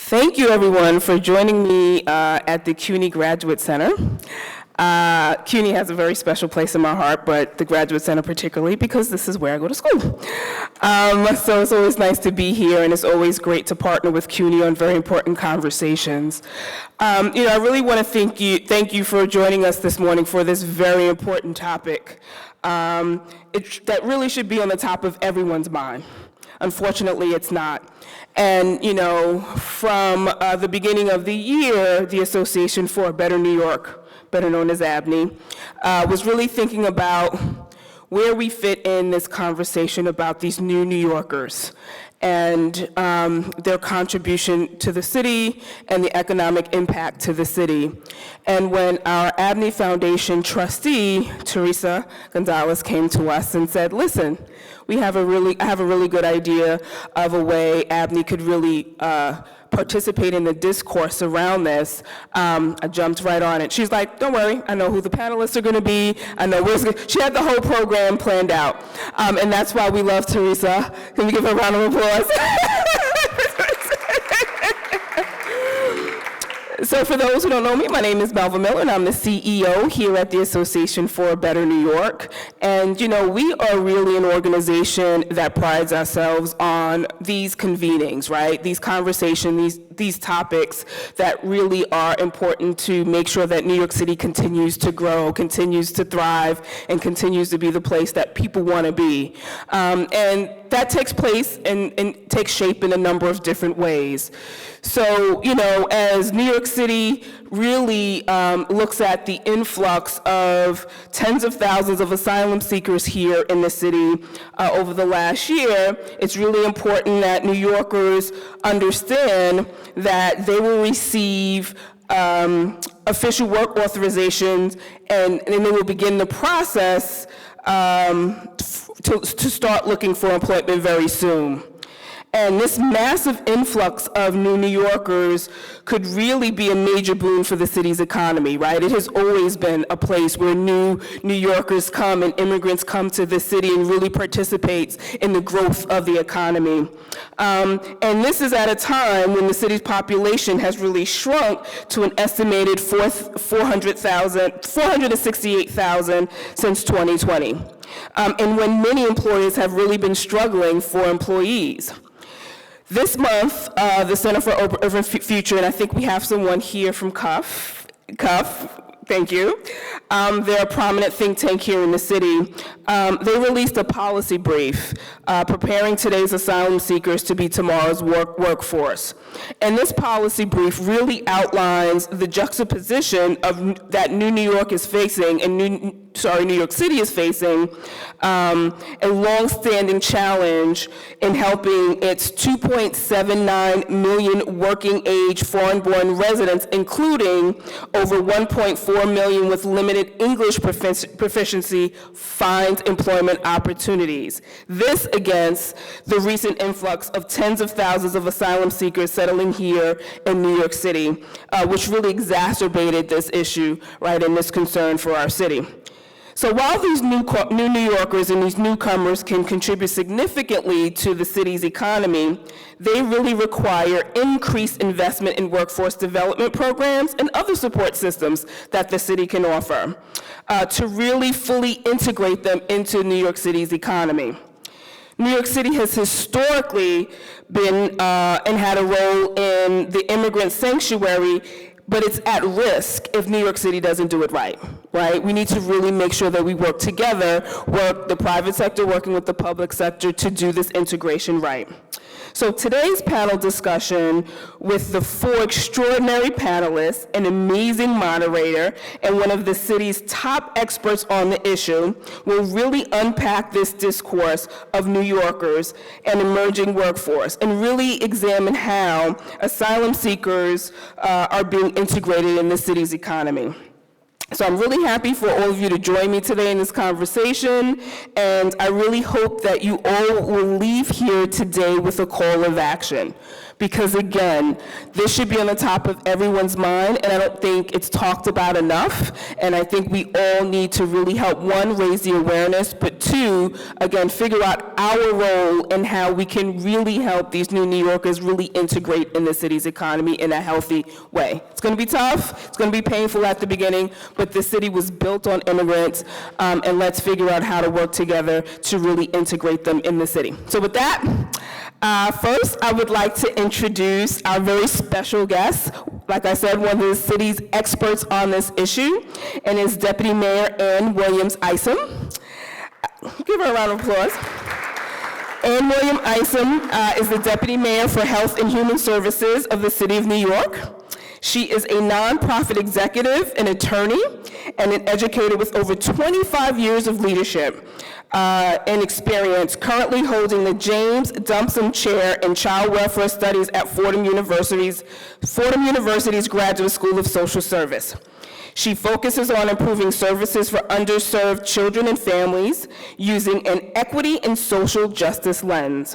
Thank you, everyone, for joining me at the CUNY Graduate Center. CUNY has a very special place in my heart, but the Graduate Center particularly, because this is where I go to school. So it's always nice to be here, and it's always great to partner with CUNY on very important conversations. I really want to thank you for joining us this morning for this very important topic that really should be on the top of everyone's mind. Unfortunately, it's not. And, from the beginning of the year, the Association for a Better New York, better known as ABNY, was really thinking about where we fit in this conversation about these new New Yorkers and their contribution to the city and the economic impact to the city. And when our ABNY Foundation trustee, Teresa Gonzalez, came to us and said, listen, I have a really good idea of a way ABNY could really participate in the discourse around this, I jumped right on it. She's like, don't worry, I know who the panelists are going to be. I know she had the whole program planned out. And that's why we love Teresa. Can we give her a round of applause? So for those who don't know me, my name is Melva Miller, and I'm the CEO here at the Association for a Better New York. And, we are really an organization that prides ourselves on these convenings, right? These conversations, these topics that really are important to make sure that New York City continues to grow, continues to thrive, and continues to be the place that people want to be. And that takes place and takes shape in a number of different ways. So, as New York City really looks at the influx of tens of thousands of asylum seekers here in the city over the last year, it's really important that New Yorkers understand that they will receive official work authorizations and they will begin the process to start looking for employment very soon. And this massive influx of new New Yorkers could really be a major boon for the city's economy, right? It has always been a place where new New Yorkers come and immigrants come to the city and really participates in the growth of the economy. And this is at a time when the city's population has really shrunk to an estimated 468,000 since 2020. And when many employers have really been struggling for employees. This month, the Center for Urban Future, and I think we have someone here from CUF, thank you. They're a prominent think tank here in the city. They released a policy brief preparing today's asylum seekers to be tomorrow's workforce. And this policy brief really outlines the juxtaposition of that New York is facing and New York City is facing a long-standing challenge in helping its 2.79 million working-age foreign-born residents, including over 1.4 million with limited English proficiency, find employment opportunities. This against the recent influx of tens of thousands of asylum seekers settling here in New York City, which really exacerbated this issue, right, and this concern for our city. So while these new New Yorkers and these newcomers can contribute significantly to the city's economy, they really require increased investment in workforce development programs and other support systems that the city can offer to really fully integrate them into New York City's economy. New York City has historically been and had a role in the immigrant sanctuary, but it's at risk if New York City doesn't do it right? We need to really make sure that we work together, the private sector working with the public sector to do this integration right. So today's panel discussion with the four extraordinary panelists, an amazing moderator, and one of the city's top experts on the issue will really unpack this discourse of New Yorkers and emerging workforce and really examine how asylum seekers are being integrated in the city's economy. So I'm really happy for all of you to join me today in this conversation, and I really hope that you all will leave here today with a call of action. Because again, this should be on the top of everyone's mind, and I don't think it's talked about enough, and I think we all need to really help, one, raise the awareness, but two, to, again, figure out our role and how we can really help these new New Yorkers really integrate in the city's economy in a healthy way. It's going to be tough, it's going to be painful at the beginning, but the city was built on immigrants, and let's figure out how to work together to really integrate them in the city. So with that, first I would like to introduce our very special guest. Like I said, one of the city's experts on this issue, and is Deputy Mayor Williams-Isom. Give her a round of applause. Williams-Isom is the Deputy Mayor for Health and Human Services of the City of New York. She is a nonprofit executive, an attorney, and an educator with over 25 years of leadership and experience, currently holding the James Dumpson Chair in Child Welfare Studies at Fordham University's Graduate School of Social Service. She focuses on improving services for underserved children and families using an equity and social justice lens,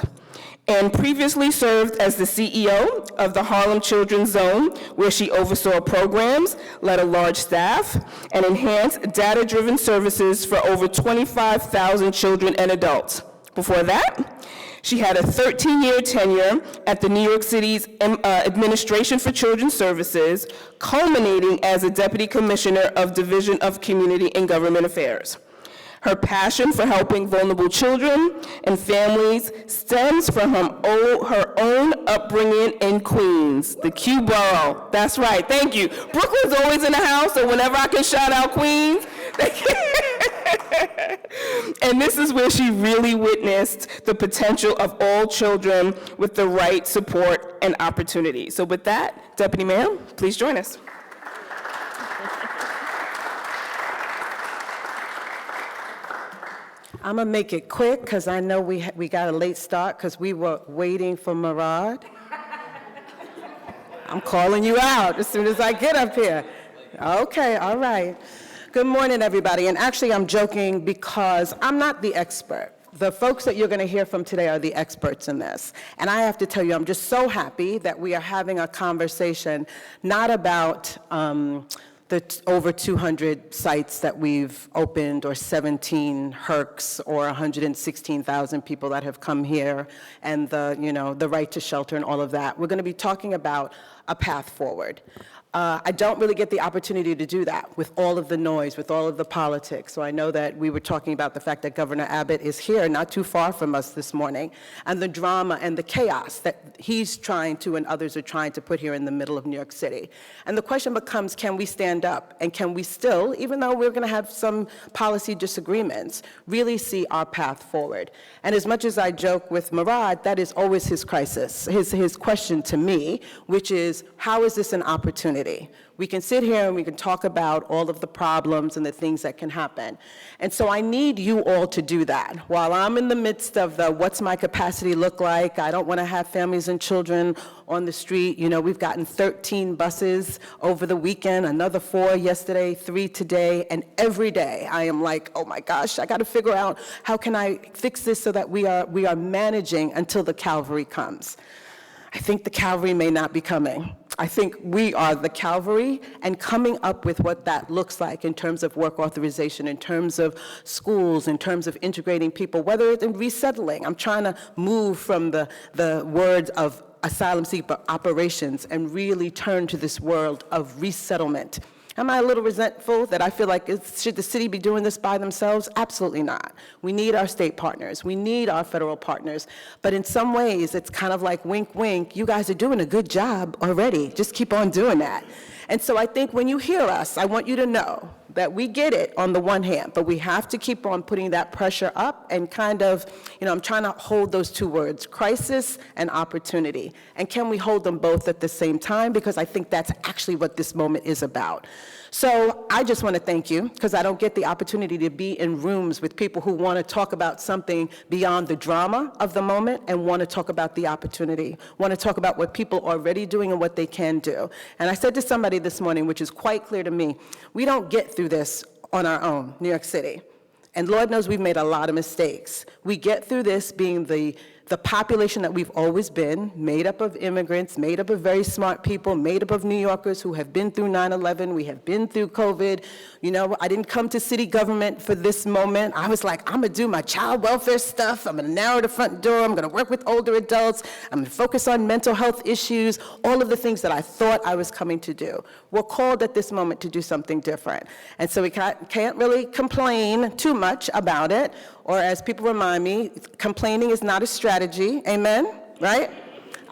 and previously served as the CEO of the Harlem Children's Zone, where she oversaw programs, led a large staff, and enhanced data-driven services for over 25,000 children and adults. Before that, she had a 13-year tenure at the New York City's Administration for Children's Services, culminating as a Deputy Commissioner of Division of Community and Government Affairs. Her passion for helping vulnerable children and families stems from her own upbringing in Queens, the Q borough. That's right, thank you. Brooklyn's always in the house, so whenever I can shout out Queens, and this is where she really witnessed the potential of all children with the right support and opportunity. So with that, Deputy Mayor, please join us. I'm gonna make it quick because I know we got a late start because we were waiting for Murad. I'm calling you out as soon as I get up here. Okay, all right. Good morning, everybody. And actually, I'm joking because I'm not the expert. The folks that you're going to hear from today are the experts in this. And I have to tell you, I'm just so happy that we are having a conversation not about the over 200 sites that we've opened, or 17 HERCs, or 116,000 people that have come here, and the right to shelter and all of that. We're going to be talking about a path forward. I don't really get the opportunity to do that with all of the noise, with all of the politics. So I know that we were talking about the fact that Governor Abbott is here, not too far from us this morning, and the drama and the chaos that he's trying to and others are trying to put here in the middle of New York City. And the question becomes, can we stand up? And can we still, even though we're going to have some policy disagreements, really see our path forward? And as much as I joke with Murad, that is always his crisis, his question to me, which is, how is this an opportunity? We can sit here and we can talk about all of the problems and the things that can happen. And so I need you all to do that. While I'm in the midst of the what's my capacity look like, I don't want to have families and children on the street. You know, we've gotten 13 buses over the weekend, another 4 yesterday, 3 today, and every day I am like, oh my gosh, I got to figure out how can I fix this so that we are managing until the cavalry comes. I think the cavalry may not be coming. I think we are the cavalry, and coming up with what that looks like in terms of work authorization, in terms of schools, in terms of integrating people, whether it's in resettling. I'm trying to move from the words of asylum seeker operations and really turn to this world of resettlement. Am I a little resentful that I feel like should the city be doing this by themselves? Absolutely not. We need our state partners. We need our federal partners. But in some ways, it's kind of like wink, wink. You guys are doing a good job already. Just keep on doing that. And so I think when you hear us, I want you to know that we get it on the one hand, but we have to keep on putting that pressure up and kind of, I'm trying to hold those two words, crisis and opportunity. And can we hold them both at the same time? Because I think that's actually what this moment is about. So I just want to thank you, because I don't get the opportunity to be in rooms with people who want to talk about something beyond the drama of the moment and want to talk about the opportunity, want to talk about what people are already doing and what they can do. And I said to somebody this morning, which is quite clear to me, we don't get through this on our own, New York City. And Lord knows we've made a lot of mistakes. We get through this being the the population that we've always been, made up of immigrants, made up of very smart people, made up of New Yorkers who have been through 9/11, we have been through COVID. You know, I didn't come to city government for this moment. I was like, I'm gonna do my child welfare stuff, I'm gonna narrow the front door, I'm gonna work with older adults, I'm gonna focus on mental health issues, all of the things that I thought I was coming to do. We're called at this moment to do something different. And so we can't really complain too much about it, or as people remind me, complaining is not a strategy, amen, right?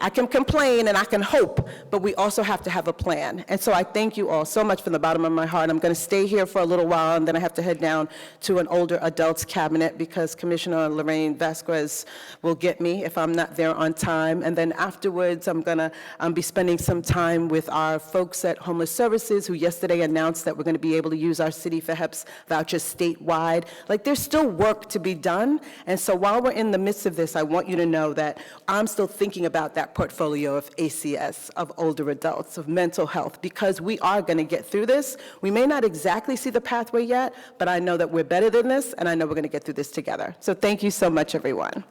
I can complain and I can hope, but we also have to have a plan. And so I thank you all so much from the bottom of my heart. I'm going to stay here for a little while, and then I have to head down to an older adults cabinet because Commissioner Lorraine Vasquez will get me if I'm not there on time. And then afterwards, I'm going to be spending some time with our folks at Homeless Services, who yesterday announced that we're going to be able to use our City for HEPS vouchers statewide. Like, there's still work to be done. And so while we're in the midst of this, I want you to know that I'm still thinking about that portfolio of ACS, of older adults, of mental health, because we are going to get through this. We may not exactly see the pathway yet, but I know that we're better than this, and I know we're going to get through this together. So thank you so much, everyone.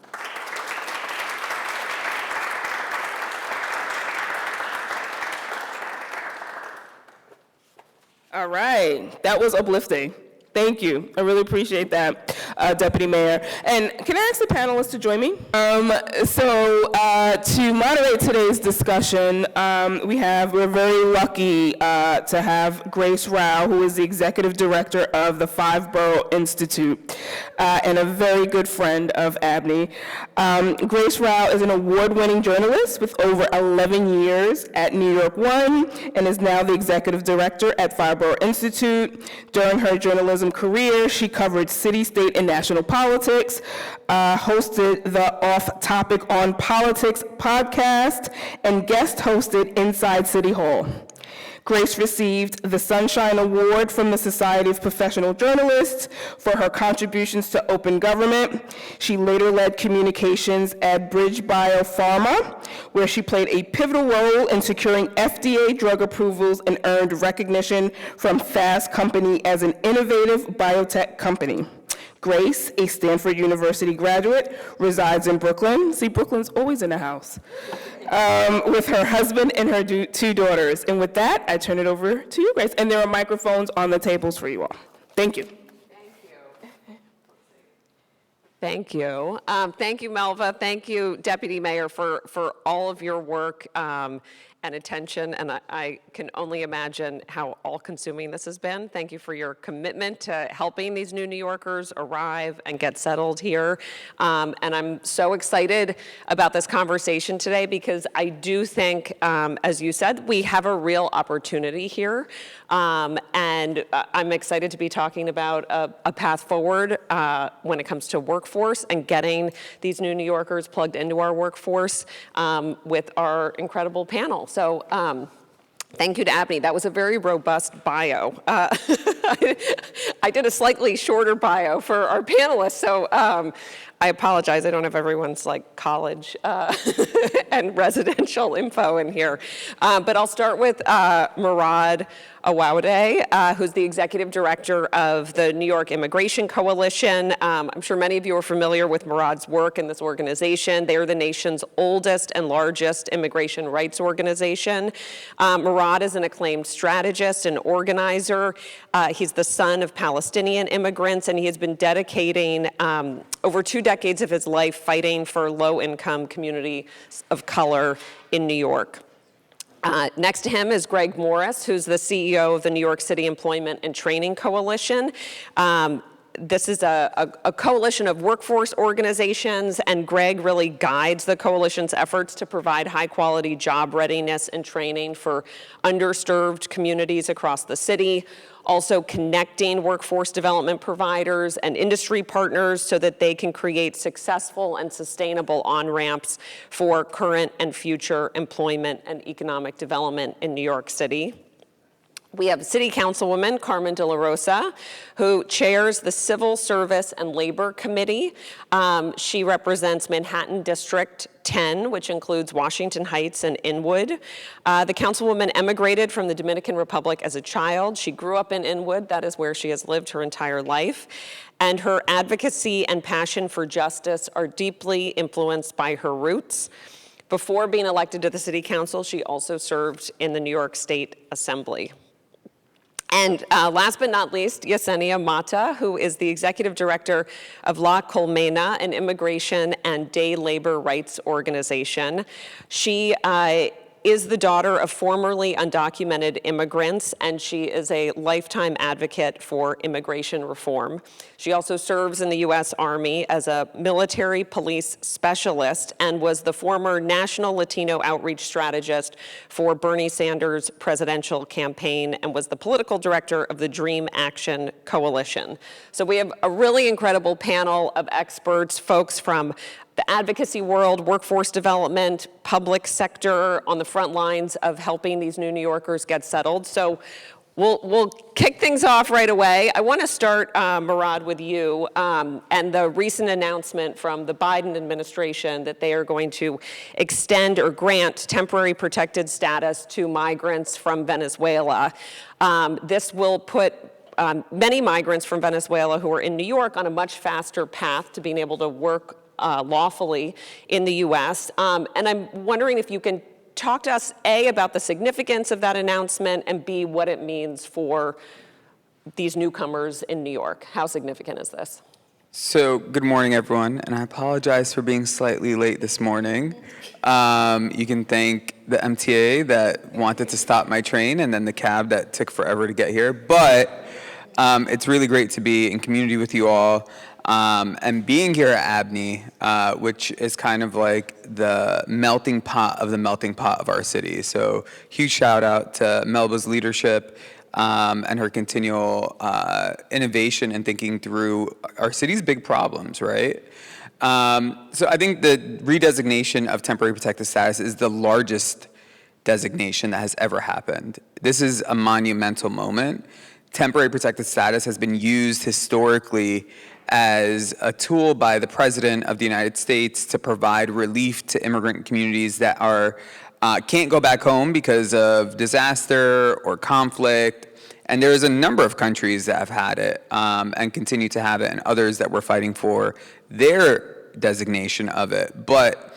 All right, that was uplifting. Thank you. I really appreciate that, Deputy Mayor. And can I ask the panelists to join me? To moderate today's discussion, we're very lucky to have Grace Rauh, who is the Executive Director of the Five Borough Institute and a very good friend of ABNY. Grace Rauh is an award-winning journalist with over 11 years at New York One and is now the Executive Director at Five Borough Institute. During her journalism career, she covered city, state, and national politics, hosted the Off Topic on Politics podcast, and guest hosted Inside City Hall. Grace received the Sunshine Award from the Society of Professional Journalists for her contributions to open government. She later led communications at BridgeBio Pharma, where she played a pivotal role in securing FDA drug approvals and earned recognition from Fast Company as an innovative biotech company. Grace, a Stanford University graduate, resides in Brooklyn. See, Brooklyn's always in the house. With her husband and her two daughters. And with that, I turn it over to you, Grace. And there are microphones on the tables for you all. Thank you. Thank you. Thank you, Melva. Thank you, Deputy Mayor, for all of your work and attention, and I can only imagine how all-consuming this has been. Thank you for your commitment to helping these new New Yorkers arrive and get settled here. And I'm so excited about this conversation today because I do think, as you said, we have a real opportunity here. And I'm excited to be talking about a path forward when it comes to workforce and getting these new New Yorkers plugged into our workforce with our incredible panel. So thank you to ABNY. That was a very robust bio. I did a slightly shorter bio for our panelists, so I apologize. I don't have everyone's like college and residential info in here. But I'll start with Murad Awaude, who's the Executive Director of the New York Immigration Coalition. I'm sure many of you are familiar with Murad's work in this organization. They are the nation's oldest and largest immigration rights organization. Murad is an acclaimed strategist and organizer. He's the son of Palestinian immigrants, and he has been dedicating over 2 decades of his life fighting for low-income communities of color in New York. Next to him is Greg Morris, who's the CEO of the New York City Employment and Training Coalition. This is a coalition of workforce organizations, and Greg really guides the coalition's efforts to provide high-quality job readiness and training for underserved communities across the city, also connecting workforce development providers and industry partners so that they can create successful and sustainable on-ramps for current and future employment and economic development in New York City. We have City Councilwoman Carmen De La Rosa, who chairs the Civil Service and Labor Committee. She represents Manhattan District 10, which includes Washington Heights and Inwood. The councilwoman emigrated from the Dominican Republic as a child. She grew up in Inwood. That is where she has lived her entire life. And her advocacy and passion for justice are deeply influenced by her roots. Before being elected to the City Council, she also served in the New York State Assembly. And last but not least, Yesenia Mata, who is the executive director of La Colmena, an immigration and day labor rights organization. She is the daughter of formerly undocumented immigrants, and she is a lifetime advocate for immigration reform. She also serves in the U.S. Army as a military police specialist and was the former national Latino outreach strategist for Bernie Sanders' presidential campaign and was the political director of the Dream Action Coalition. So we have a really incredible panel of experts, folks from the advocacy world, workforce development, public sector, on the front lines of helping these new New Yorkers get settled. So we'll kick things off right away. I want to start, Murad, with you and the recent announcement from the Biden administration that they are going to extend or grant temporary protected status to migrants from Venezuela. This will put many migrants from Venezuela who are in New York on a much faster path to being able to work lawfully in the U.S. And I'm wondering if you can talk to us, A, about the significance of that announcement, and B, what it means for these newcomers in New York. How significant is this? So, good morning, everyone, and I apologize for being slightly late this morning. You can thank the MTA that wanted to stop my train and then the cab that took forever to get here, but it's really great to be in community with you all. And being here at ABNY, which is kind of like the melting pot of our city. So huge shout out to Melba's leadership and her continual innovation and thinking through our city's big problems, right? So I think the redesignation of temporary protected status is the largest designation that has ever happened. This is a monumental moment. Temporary protected status has been used historically as a tool by the President of the United States to provide relief to immigrant communities that are can't go back home because of disaster or conflict. And there's a number of countries that have had it and continue to have it, and others that we're fighting for their designation of it. But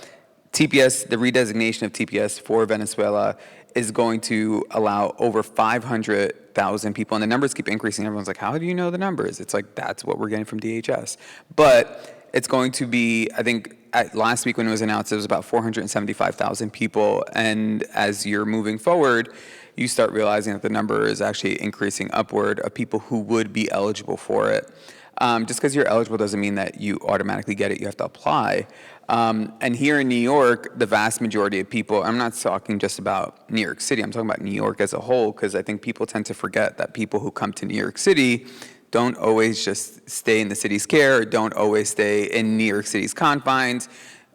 TPS, the redesignation of TPS for Venezuela, is going to allow over 500,000 people, and the numbers keep increasing. Everyone's like, how do you know the numbers? It's like, that's what we're getting from DHS. But it's going to be, I think, last week when it was announced, it was about 475,000 people, and as you're moving forward, you start realizing that the number is actually increasing upward of people who would be eligible for it. Just because you're eligible doesn't mean that you automatically get it. You have to apply. And here in New York, the vast majority of people, I'm not talking just about New York City, I'm talking about New York as a whole, because I think people tend to forget that people who come to New York City don't always just stay in the city's care, or don't always stay in New York City's confines.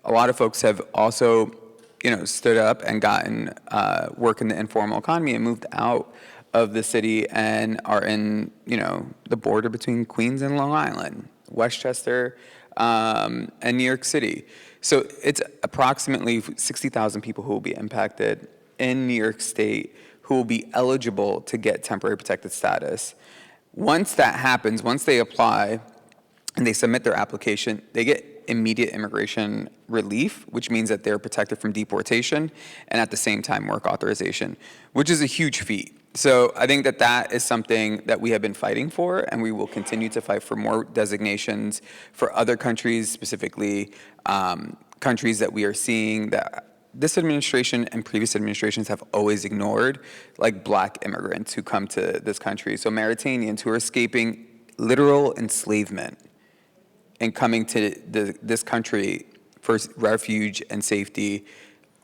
A lot of folks have also, stood up and gotten work in the informal economy and moved out of the city and are in, the border between Queens and Long Island, Westchester, and New York City. So it's approximately 60,000 people who will be impacted in New York State who will be eligible to get temporary protected status. Once that happens, once they apply and they submit their application, they get immediate immigration relief, which means that they're protected from deportation and at the same time work authorization, which is a huge feat. So I think that that is something that we have been fighting for, and we will continue to fight for more designations for other countries, specifically countries that we are seeing that this administration and previous administrations have always ignored, like Black immigrants who come to this country. So Mauritanians who are escaping literal enslavement and coming to this country for refuge and safety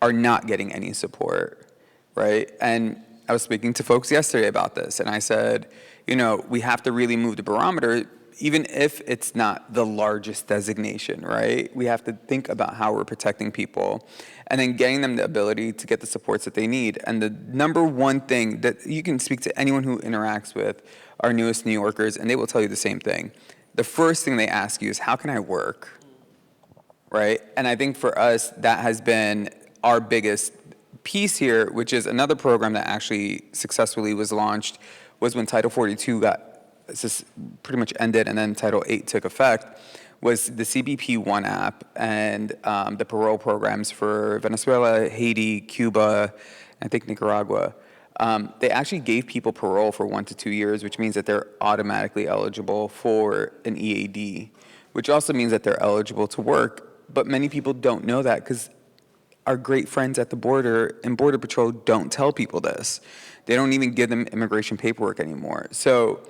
are not getting any support, right? And I was speaking to folks yesterday about this, and I said, we have to really move the barometer even if it's not the largest designation, right? We have to think about how we're protecting people and then getting them the ability to get the supports that they need. And the number one thing that you can speak to anyone who interacts with our newest New Yorkers, and they will tell you the same thing. The first thing they ask you is, how can I work? Right? And I think for us, that has been our biggest piece here, which is another program that actually successfully was launched, was when Title 42 pretty much ended and then Title 8 took effect, was the CBP One app and the parole programs for Venezuela, Haiti, Cuba, and I think Nicaragua. They actually gave people parole for 1 to 2 years, which means that they're automatically eligible for an EAD, which also means that they're eligible to work. But many people don't know that because our great friends at the border and Border Patrol don't tell people this. They don't even give them immigration paperwork anymore. So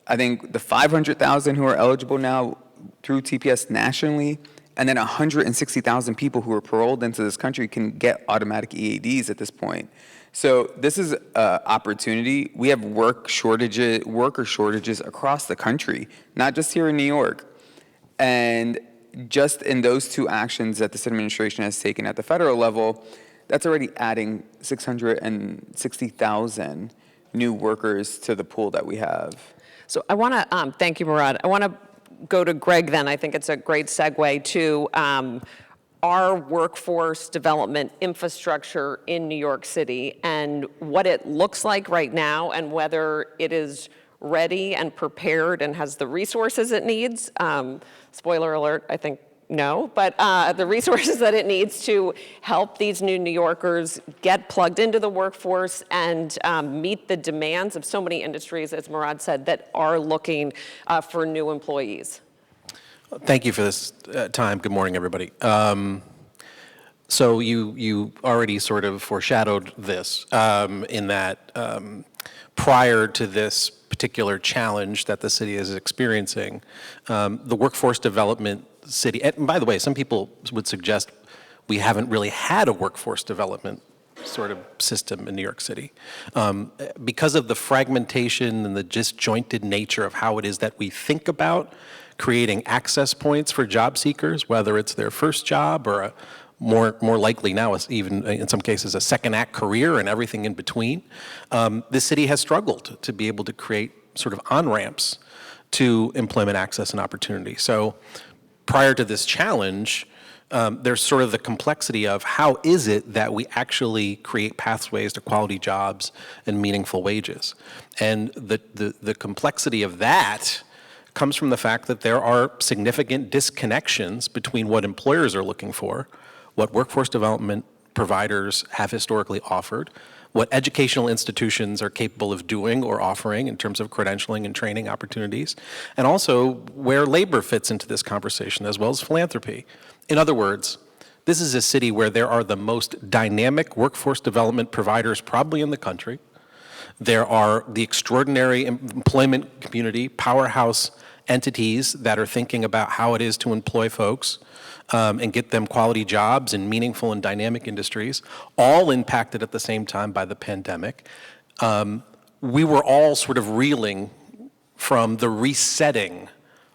I think the 500,000 who are eligible now through TPS nationally, and then 160,000 people who are paroled into this country can get automatic EADs at this point. So this is an opportunity. We have worker shortages across the country, not just here in New York. And just in those two actions that this administration has taken at the federal level, that's already adding 660,000 new workers to the pool that we have. So I want to, thank you, Murad. I want to go to Greg then. I think it's a great segue to our workforce development infrastructure in New York City and what it looks like right now and whether it is ready and prepared and has the resources it needs. Spoiler alert, I think no, but the resources that it needs to help these new New Yorkers get plugged into the workforce and meet the demands of so many industries, as Murad said, that are looking for new employees. Thank you for this time. Good morning, everybody. So you already sort of foreshadowed this in that prior to this particular challenge that the city is experiencing, the workforce development city, and by the way, some people would suggest we haven't really had a workforce development sort of system in New York City. Because of the fragmentation and the disjointed nature of how it is that we think about creating access points for job seekers, whether it's their first job or a more likely now, even in some cases, a second act career and everything in between, the city has struggled to be able to create sort of on-ramps to employment access and opportunity. So prior to this challenge, there's sort of the complexity of how is it that we actually create pathways to quality jobs and meaningful wages. And the complexity of that comes from the fact that there are significant disconnections between what employers are looking for, what workforce development providers have historically offered, what educational institutions are capable of doing or offering in terms of credentialing and training opportunities, and also where labor fits into this conversation, as well as philanthropy. In other words, this is a city where there are the most dynamic workforce development providers probably in the country. There are the extraordinary employment community powerhouse entities that are thinking about how it is to employ folks and get them quality jobs in meaningful and dynamic industries, all impacted at the same time by the pandemic. We were all sort of reeling from the resetting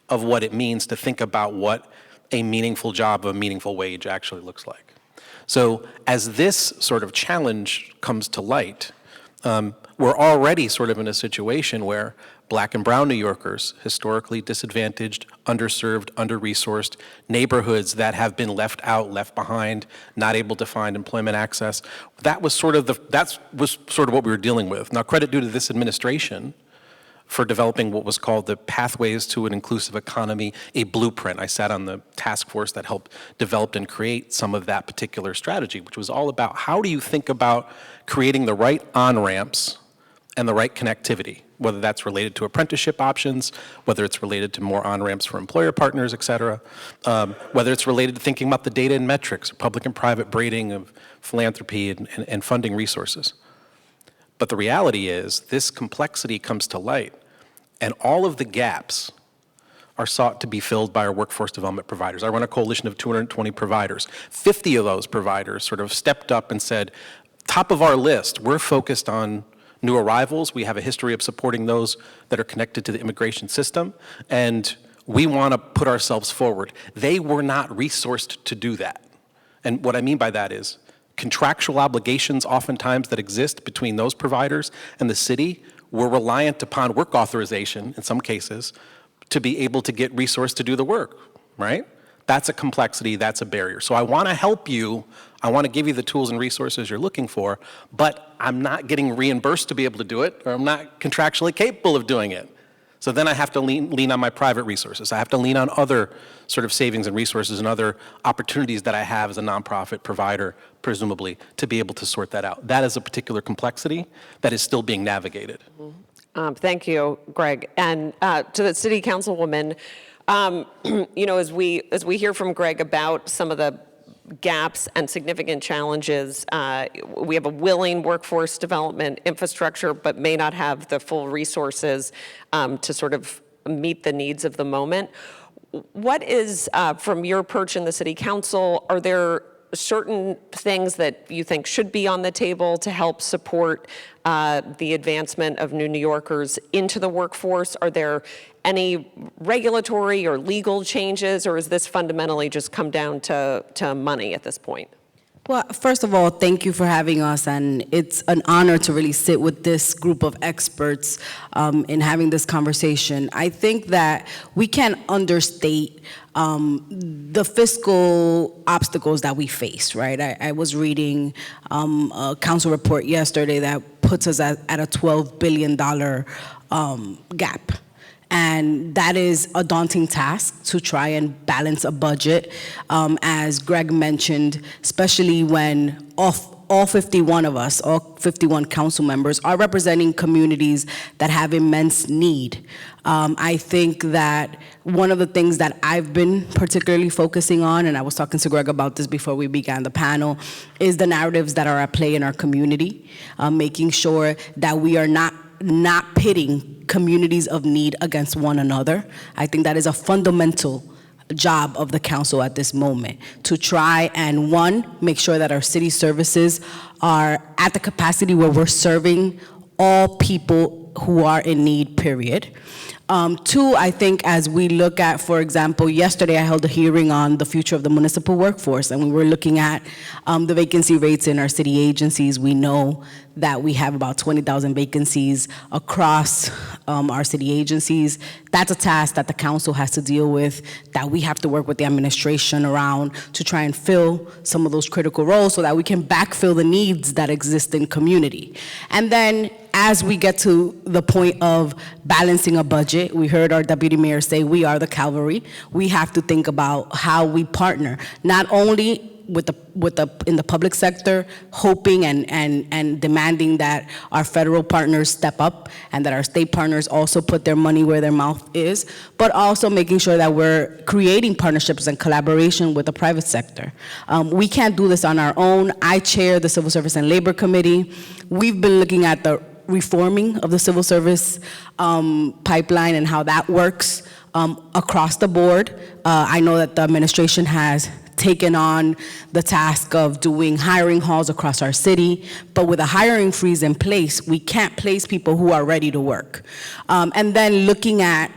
of what it means to think about what a meaningful job, a meaningful wage actually looks like. So as this sort of challenge comes to light, we're already sort of in a situation where Black and brown New Yorkers, historically disadvantaged, underserved, under-resourced, neighborhoods that have been left out, left behind, not able to find employment access. That was sort of what we were dealing with. Now, credit due to this administration for developing what was called the Pathways to an Inclusive Economy, a blueprint. I sat on the task force that helped develop and create some of that particular strategy, which was all about how do you think about creating the right on-ramps and the right connectivity, whether that's related to apprenticeship options, whether it's related to more on-ramps for employer partners, et cetera, whether it's related to thinking about the data and metrics, public and private braiding of philanthropy and funding resources. But the reality is this complexity comes to light, and all of the gaps are sought to be filled by our workforce development providers. I run a coalition of 220 providers. 50 of those providers sort of stepped up and said, top of our list, we're focused on new arrivals. We have a history of supporting those that are connected to the immigration system, and we want to put ourselves forward. They were not resourced to do that. And what I mean by that is contractual obligations oftentimes that exist between those providers and the city were reliant upon work authorization, in some cases, to be able to get resourced to do the work, right? That's a complexity, that's a barrier. So I want to help you, I want to give you the tools and resources you're looking for, but I'm not getting reimbursed to be able to do it, or I'm not contractually capable of doing it. So then I have to lean on my private resources. I have to lean on other sort of savings and resources and other opportunities that I have as a nonprofit provider, presumably, to be able to sort that out. That is a particular complexity that is still being navigated. Thank you, Greg. And to the city councilwoman, you know, as we hear from Greg about some of the gaps and significant challenges, we have a willing workforce development infrastructure, but may not have the full resources to sort of meet the needs of the moment. What is, from your perch in the city council, are there certain things that you think should be on the table to help support the advancement of New Yorkers into the workforce? Are there any regulatory or legal changes, or is this fundamentally just come down to money at this point? Well, first of all, thank you for having us, and it's an honor to really sit with this group of experts in having this conversation. I think that we can't understate the fiscal obstacles that we face, right? I was reading a council report yesterday that puts us at a $12 billion gap. And that is a daunting task to try and balance a budget, as Greg mentioned, especially when all 51 of us, all 51 council members, are representing communities that have immense need. I think that one of the things that I've been particularly focusing on, and I was talking to Greg about this before we began the panel, is the narratives that are at play in our community, making sure that we are not pitting communities of need against one another. I think that is a fundamental job of the council at this moment, to try and, one, make sure that our city services are at the capacity where we're serving all people who are in need, period. Two, I think as we look at, for example, yesterday I held a hearing on the future of the municipal workforce, and we were looking at the vacancy rates in our city agencies. We know that we have about 20,000 vacancies across our city agencies. That's a task that the council has to deal with, that we have to work with the administration around to try and fill some of those critical roles so that we can backfill the needs that exist in community. And then as we get to the point of balancing a budget, we heard our deputy mayor say we are the cavalry. We have to think about how we partner, not only in the public sector, hoping and demanding that our federal partners step up and that our state partners also put their money where their mouth is, but also making sure that we're creating partnerships and collaboration with the private sector. We can't do this on our own. I chair the Civil Service and Labor Committee. We've been looking at the reforming of the civil service pipeline and how that works across the board. I know that the administration has taken on the task of doing hiring halls across our city, but with a hiring freeze in place, we can't place people who are ready to work. And then looking at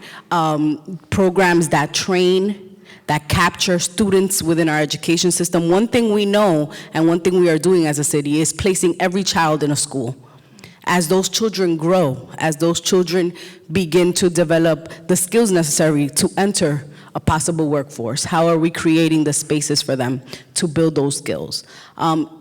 programs that train, that capture students within our education system. One thing we know and one thing we are doing as a city is placing every child in a school. As those children grow, as those children begin to develop the skills necessary to enter a possible workforce, how are we creating the spaces for them to build those skills?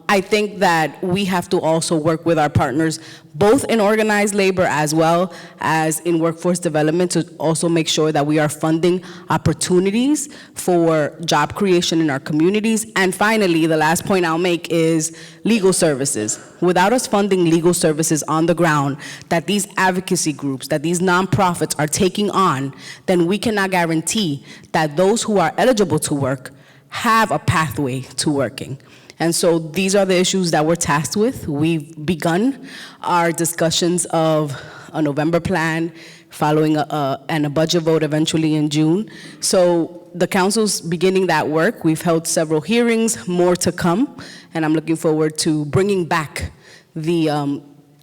I think that we have to also work with our partners, both in organized labor as well as in workforce development, to also make sure that we are funding opportunities for job creation in our communities. And finally, the last point I'll make is legal services. Without us funding legal services on the ground that these advocacy groups, that these nonprofits are taking on, then we cannot guarantee that those who are eligible to work have a pathway to working. And so these are the issues that we're tasked with. We've begun our discussions of a November plan, following a budget vote eventually in June. So the council's beginning that work. We've held several hearings, more to come, and I'm looking forward to bringing back the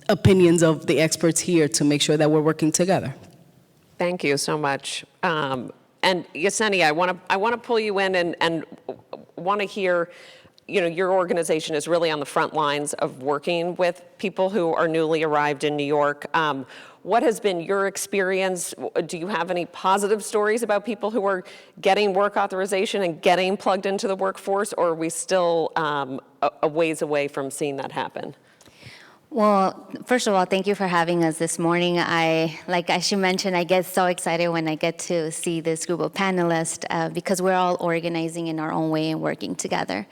opinions of the experts here to make sure that we're working together. Thank you so much. And Yesenia, I want to pull you in and want to hear, your organization is really on the front lines of working with people who are newly arrived in New York. What has been your experience? Do you have any positive stories about people who are getting work authorization and getting plugged into the workforce, or are we still a ways away from seeing that happen? Well, first of all, thank you for having us this morning. As you mentioned, I get so excited when I get to see this group of panelists because we're all organizing in our own way and working together.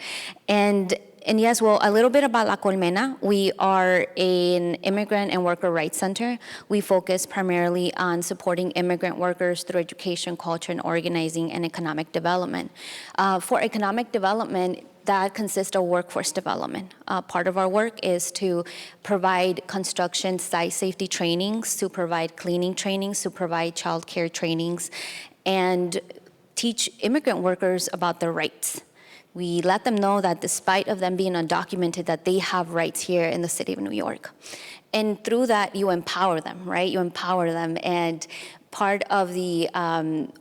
And yes, well, a little bit about La Colmena. We are an immigrant and worker rights center. We focus primarily on supporting immigrant workers through education, culture, and organizing and economic development. For economic development, that consists of workforce development. Part of our work is to provide construction site safety trainings, to provide cleaning trainings, to provide childcare trainings, and teach immigrant workers about their rights. We let them know that despite of them being undocumented, that they have rights here in the city of New York. And through that, you empower them, right? You empower them. And part of the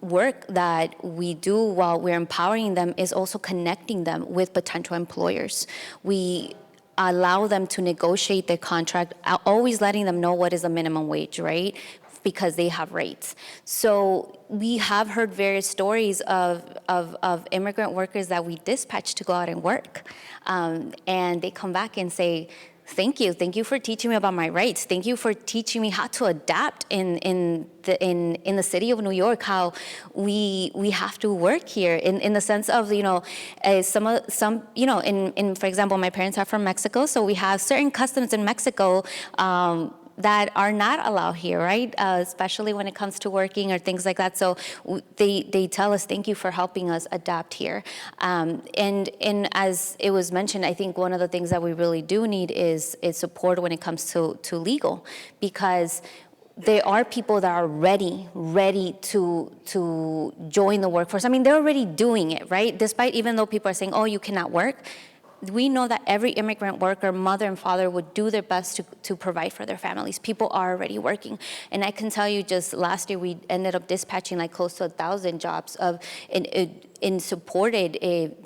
work that we do while we're empowering them is also connecting them with potential employers. We allow them to negotiate their contract, always letting them know what is a minimum wage, right? Because they have rights. So we have heard various stories of immigrant workers that we dispatch to go out and work. And they come back and say, thank you for teaching me about my rights. Thank you for teaching me how to adapt in the city of New York, how we have to work here in the sense of, for example, my parents are from Mexico, so we have certain customs in Mexico that are not allowed here, right? Especially when it comes to working or things like that. So they tell us, thank you for helping us adapt here. And as it was mentioned, I think one of the things that we really do need is support when it comes to legal, because there are people that are ready to join the workforce. I mean, they're already doing it, right? Despite, even though people are saying, oh, you cannot work, we know that every immigrant worker, mother and father, would do their best to provide for their families. People are already working. And I can tell you, just last year, we ended up dispatching like close to 1,000 jobs in supported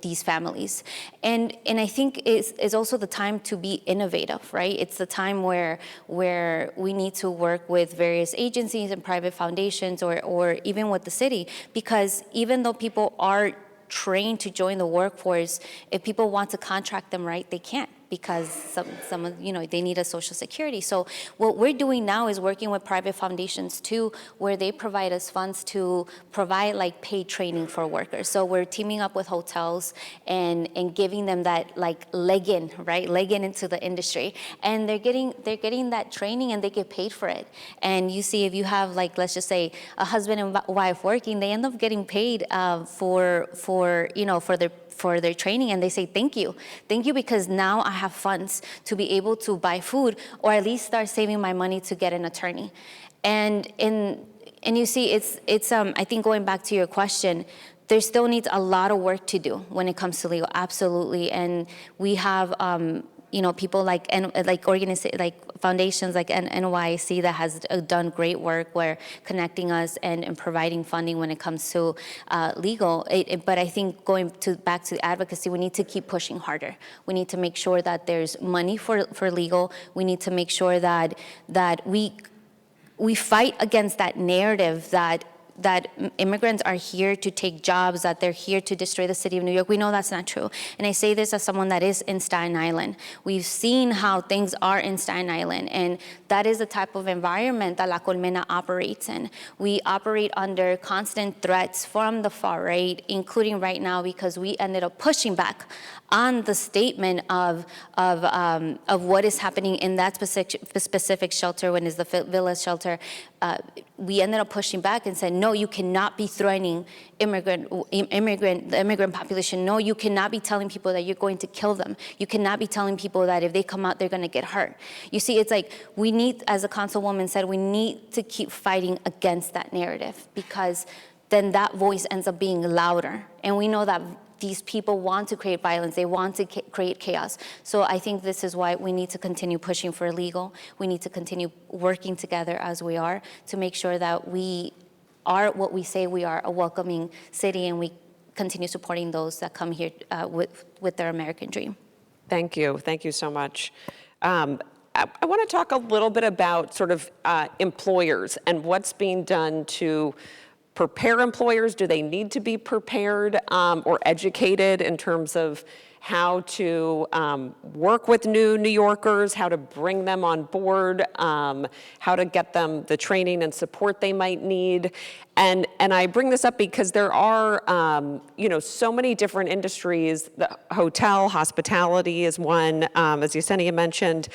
these families. And I think it's also the time to be innovative, right? It's the time where we need to work with various agencies and private foundations or even with the city, because even though people are trained to join the workforce, if people want to contract them, right, they can't, because some of, they need a social security. So what we're doing now is working with private foundations too, where they provide us funds to provide like paid training for workers. So we're teaming up with hotels and giving them that like leg in into the industry. And they're getting that training and they get paid for it. And you see, if you have like, let's just say a husband and wife working, they end up getting paid for their training, and they say thank you because now I have funds to be able to buy food or at least start saving my money to get an attorney. And you see, it's I think going back to your question, there still needs a lot of work to do when it comes to legal, absolutely. And we have people like foundations like NYC that has done great work where connecting us and providing funding when it comes to legal. But I think going back to advocacy, we need to keep pushing harder. We need to make sure that there's money for legal. We need to make sure that we fight against that narrative that immigrants are here to take jobs, that they're here to destroy the city of New York. We know that's not true. And I say this as someone that is in Staten Island. We've seen how things are in Staten Island, and that is the type of environment that La Colmena operates in. We operate under constant threats from the far right, including right now because we ended up pushing back on the statement of what is happening in that specific shelter, when it's the Villa shelter. We ended up pushing back and said, no, you cannot be threatening the immigrant population. No, you cannot be telling people that you're going to kill them. You cannot be telling people that if they come out, they're going to get hurt. You see, it's like we need, as the councilwoman said, we need to keep fighting against that narrative, because then that voice ends up being louder. And we know that these people want to create violence, they want to create chaos. So I think this is why we need to continue pushing for legal. We need to continue working together as we are to make sure that we are what we say we are, a welcoming city, and we continue supporting those that come here with their American dream. Thank you. Thank you so much. I want to talk a little bit about sort of employers and what's being done to prepare employers. Do they need to be prepared or educated in terms of how to work with new New Yorkers, how to bring them on board, how to get them the training and support they might need? And I bring this up because there are, so many different industries. The hotel, hospitality is one, as Yesenia mentioned,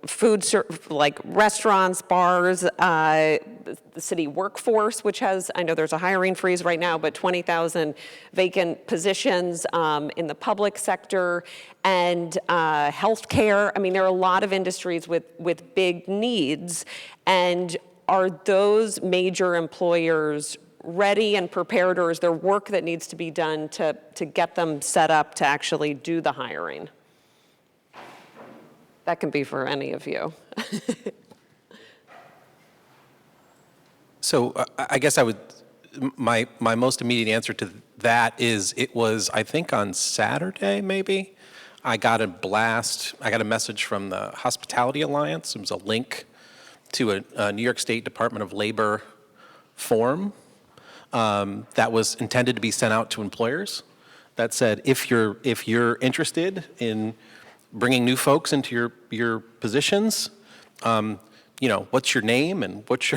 food, like restaurants, bars, the city workforce, which has, I know there's a hiring freeze right now, but 20,000 vacant positions in the public sector, and healthcare. I mean, there are a lot of industries with big needs, and are those major employers ready and prepared, or is there work that needs to be done to get them set up to actually do the hiring? That can be for any of you. So I guess my most immediate answer to that is it was, I think on Saturday maybe, I got a message from the Hospitality Alliance. It was a link to a New York State Department of Labor form that was intended to be sent out to employers that said, if you're interested in bringing new folks into your positions, what's your name and what's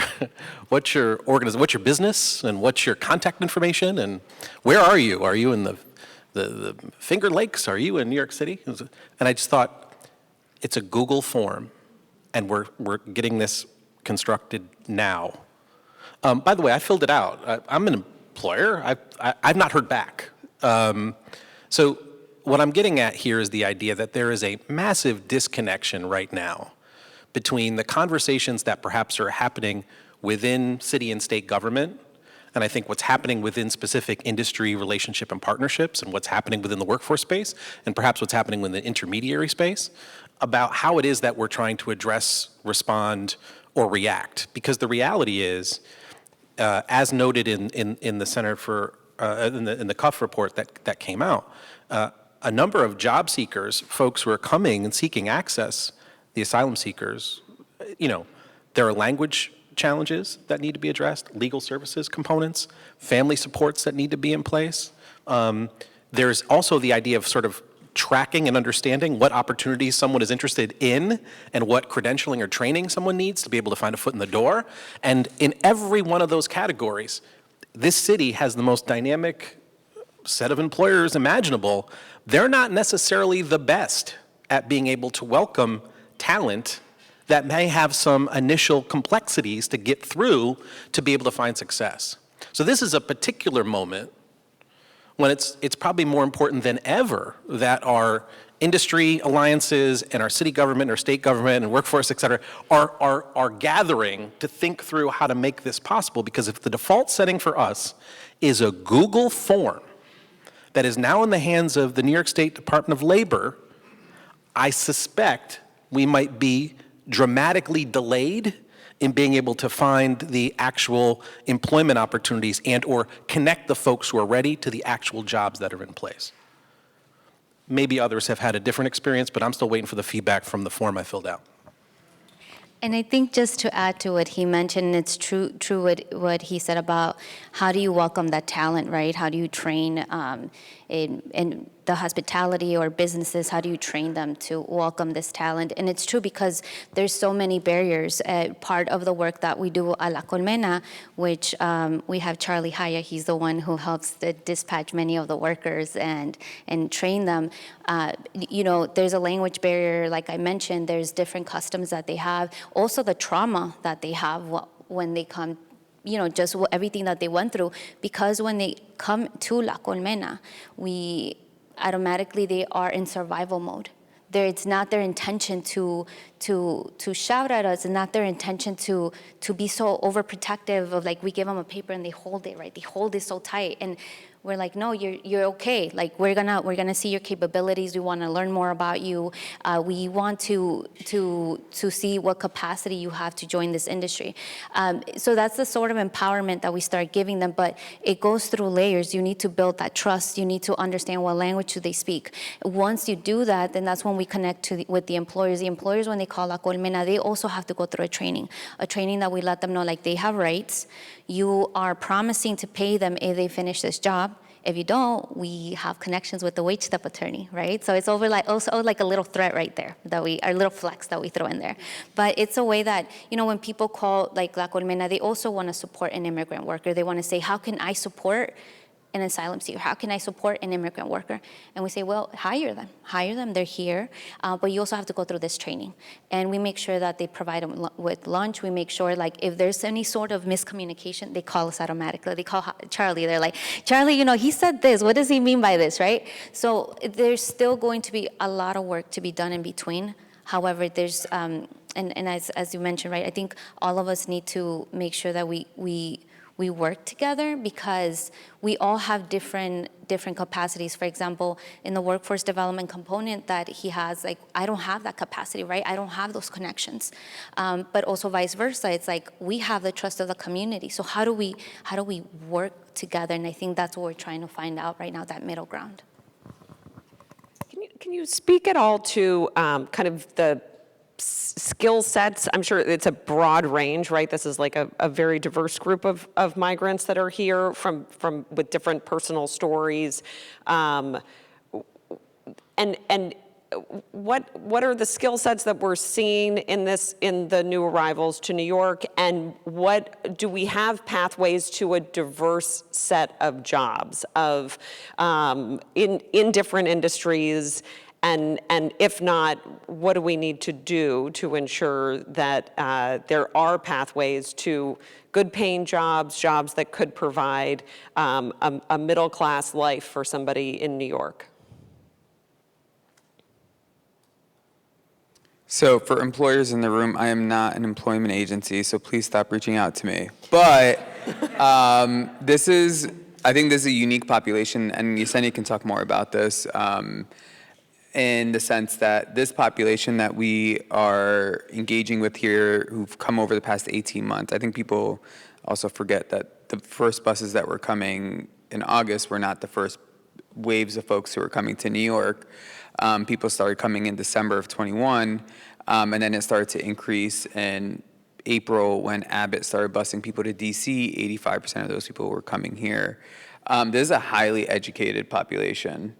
your business and what's your contact information and where are you? Are you in the Finger Lakes? Are you in New York City? And I just thought, it's a Google form, and we're getting this constructed now. By the way, I filled it out. I'm an employer. I've not heard back. So what I'm getting at here is the idea that there is a massive disconnection right now between the conversations that perhaps are happening within city and state government, and I think what's happening within specific industry relationship and partnerships, and what's happening within the workforce space, and perhaps what's happening within the intermediary space, about how it is that we're trying to address, respond, or react. Because the reality is, as noted in the Center for, in the Cuff report that came out, a number of job seekers, folks who are coming and seeking access, the asylum seekers, there are language challenges that need to be addressed, legal services components, family supports that need to be in place. There's also the idea of sort of tracking and understanding what opportunities someone is interested in and what credentialing or training someone needs to be able to find a foot in the door. And in every one of those categories, this city has the most dynamic set of employers imaginable. They're not necessarily the best at being able to welcome talent that may have some initial complexities to get through to be able to find success. So this is a particular moment when it's probably more important than ever that our industry alliances and our city government or state government and workforce, et cetera, are gathering to think through how to make this possible. Because if the default setting for us is a Google form that is now in the hands of the New York State Department of Labor, I suspect we might be dramatically delayed in being able to find the actual employment opportunities and or connect the folks who are ready to the actual jobs that are in place. Maybe others have had a different experience, but I'm still waiting for the feedback from the form I filled out. And I think just to add to what he mentioned, it's true what he said about how do you welcome that talent, right? How do you train in the hospitality or businesses, how do you train them to welcome this talent? And it's true because there's so many barriers. Part of the work that we do at La Colmena, which we have Charlie Haya, he's the one who helps dispatch many of the workers and train them. There's a language barrier, like I mentioned, there's different customs that they have. Also the trauma that they have when they come, just everything that they went through. Because when they come to La Colmena, they are in survival mode. It's not their intention to shout at us, and not their intention to be so overprotective of, like, we give them a paper and they hold it, right? They hold it so tight. And we're like, no, you're okay. Like, we're gonna see your capabilities. We want to learn more about you. We want to see what capacity you have to join this industry. So that's the sort of empowerment that we start giving them, but it goes through layers. You need to build that trust. You need to understand what language do they speak. Once you do that, then that's when we connect with the employers. The employers, when they call La Colmena, they also have to go through a training that we let them know, like, they have rights. You are promising to pay them if they finish this job. If you don't, we have connections with the wage step attorney, right? So it's also like a little threat right there a little flex that we throw in there. But it's a way that, when people call like La Colmena, they also want to support an immigrant worker. They want to say, how can I support an asylum seeker? How can I support an immigrant worker? And we say, well, hire them, they're here, but you also have to go through this training. And we make sure that they provide them with lunch. We make sure, like, if there's any sort of miscommunication, they call us automatically. They call Charlie, they're like, Charlie, he said this, what does he mean by this, right? So there's still going to be a lot of work to be done in between. However, there's, and as you mentioned, right, I think all of us need to make sure that we work together, because we all have different capacities. For example, in the workforce development component that he has, like, I don't have that capacity, right? I don't have those connections. But also vice versa. It's like, we have the trust of the community. So how do we work together? And I think that's what we're trying to find out right now, that middle ground. Can you speak at all to kind of the skill sets? I'm sure it's a broad range, right? This is like a very diverse group of migrants that are here from with different personal stories. And what are the skill sets that we're seeing in the new arrivals to New York, and what do we have pathways to a diverse set of jobs in different industries? And if not, what do we need to do to ensure that there are pathways to good-paying jobs that could provide a middle-class life for somebody in New York? So for employers in the room, I am not an employment agency, so please stop reaching out to me. But I think this is a unique population, and Yesenia can talk more about this. In the sense that this population that we are engaging with here, who've come over the past 18 months, I think people also forget that the first buses that were coming in August were not the first waves of folks who were coming to New York. People started coming in December of 21, and then it started to increase in April when Abbott started busing people to DC. 85% of those people were coming here. This is a highly educated population.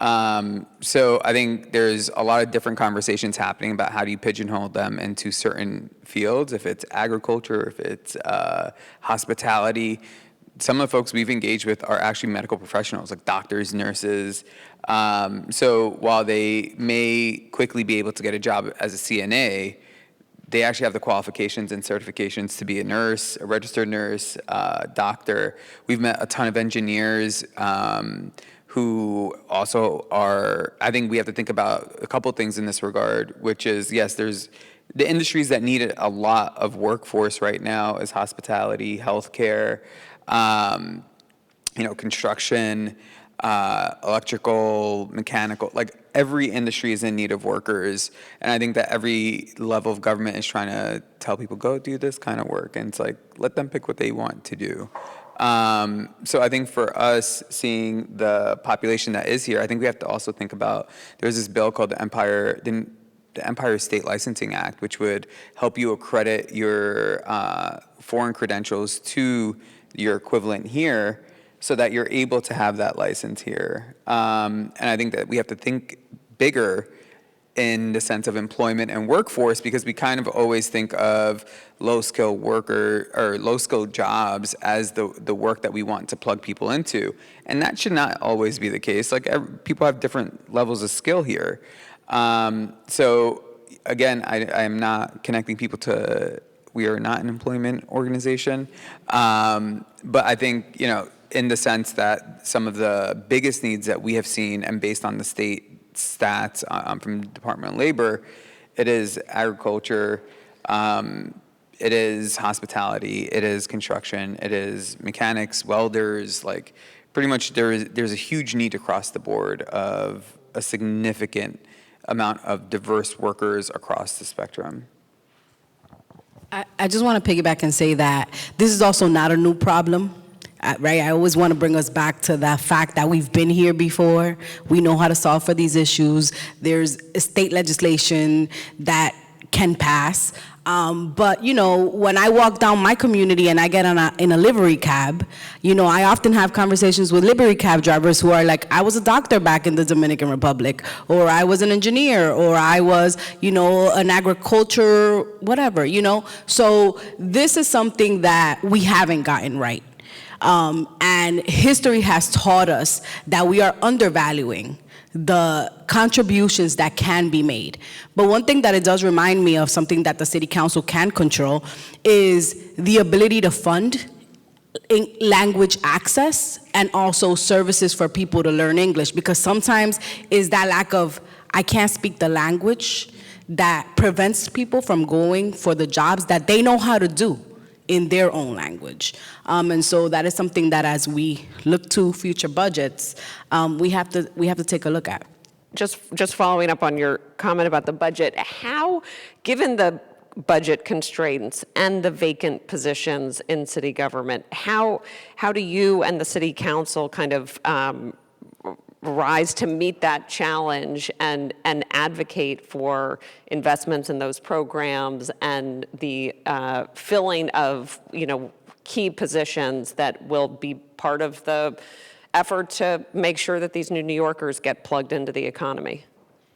So I think there's a lot of different conversations happening about how do you pigeonhole them into certain fields, if it's agriculture, if it's hospitality. Some of the folks we've engaged with are actually medical professionals, like doctors, nurses. So while they may quickly be able to get a job as a CNA, they actually have the qualifications and certifications to be a nurse, a registered nurse, doctor. We've met a ton of engineers who also are, I think we have to think about a couple things in this regard, which is, yes, there's the industries that need a lot of workforce right now is hospitality, healthcare, construction, electrical, mechanical, like every industry is in need of workers. And I think that every level of government is trying to tell people, go do this kind of work. And it's like, let them pick what they want to do. So I think for us, seeing the population that is here, I think we have to also think about, there's this bill called the Empire State Licensing Act, which would help you accredit your foreign credentials to your equivalent here so that you're able to have that license here. And I think that we have to think bigger in the sense of employment and workforce, because we kind of always think of low-skilled worker or low-skilled jobs as the work that we want to plug people into. And that should not always be the case. Like people have different levels of skill here. So again, I am not connecting people to, we are not an employment organization. But I think, in the sense that some of the biggest needs that we have seen, and based on the state stats from the Department of Labor, it is agriculture, it is hospitality, it is construction, it is mechanics, welders, like pretty much there's a huge need across the board of a significant amount of diverse workers across the spectrum. I just want to piggyback and say that this is also not a new problem, right? I always want to bring us back to the fact that we've been here before. We know how to solve for these issues. There's state legislation that can pass. But, you know, when I walk down my community and I get in a livery cab, you know, I often have conversations with livery cab drivers who are like, I was a doctor back in the Dominican Republic, or I was an engineer, or I was, you know, an agriculture, whatever, you know. So this is something that we haven't gotten right. And history has taught us that we are undervaluing the contributions that can be made. But one thing that it does remind me of, something that the city council can control, is the ability to fund language access and also services for people to learn English, because sometimes is that lack of, I can't speak the language, that prevents people from going for the jobs that they know how to do in their own language. And so that is something that, as we look to future budgets, we have to take a look at. Just following up on your comment about the budget, how, given the budget constraints and the vacant positions in city government, how do you and the city council kind of rise to meet that challenge and advocate for investments in those programs and the filling of, you know, key positions that will be part of the effort to make sure that these new Yorkers get plugged into the economy?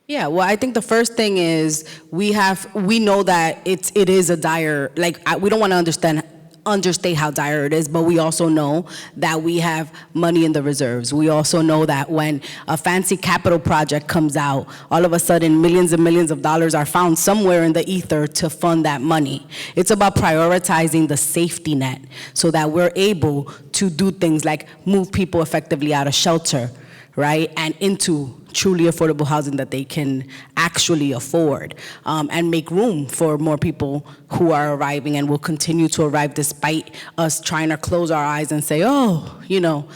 Yeah, well, I think the first thing is we know that it is a dire, like, we don't want to understate how dire it is, but we also know that we have money in the reserves. We also know that when a fancy capital project comes out, all of a sudden millions and millions of dollars are found somewhere in the ether to fund that money. It's about prioritizing the safety net so that we're able to do things like move people effectively out of shelter, right, and into truly affordable housing that they can actually afford, and make room for more people who are arriving and will continue to arrive despite us trying to close our eyes and say, oh, you know,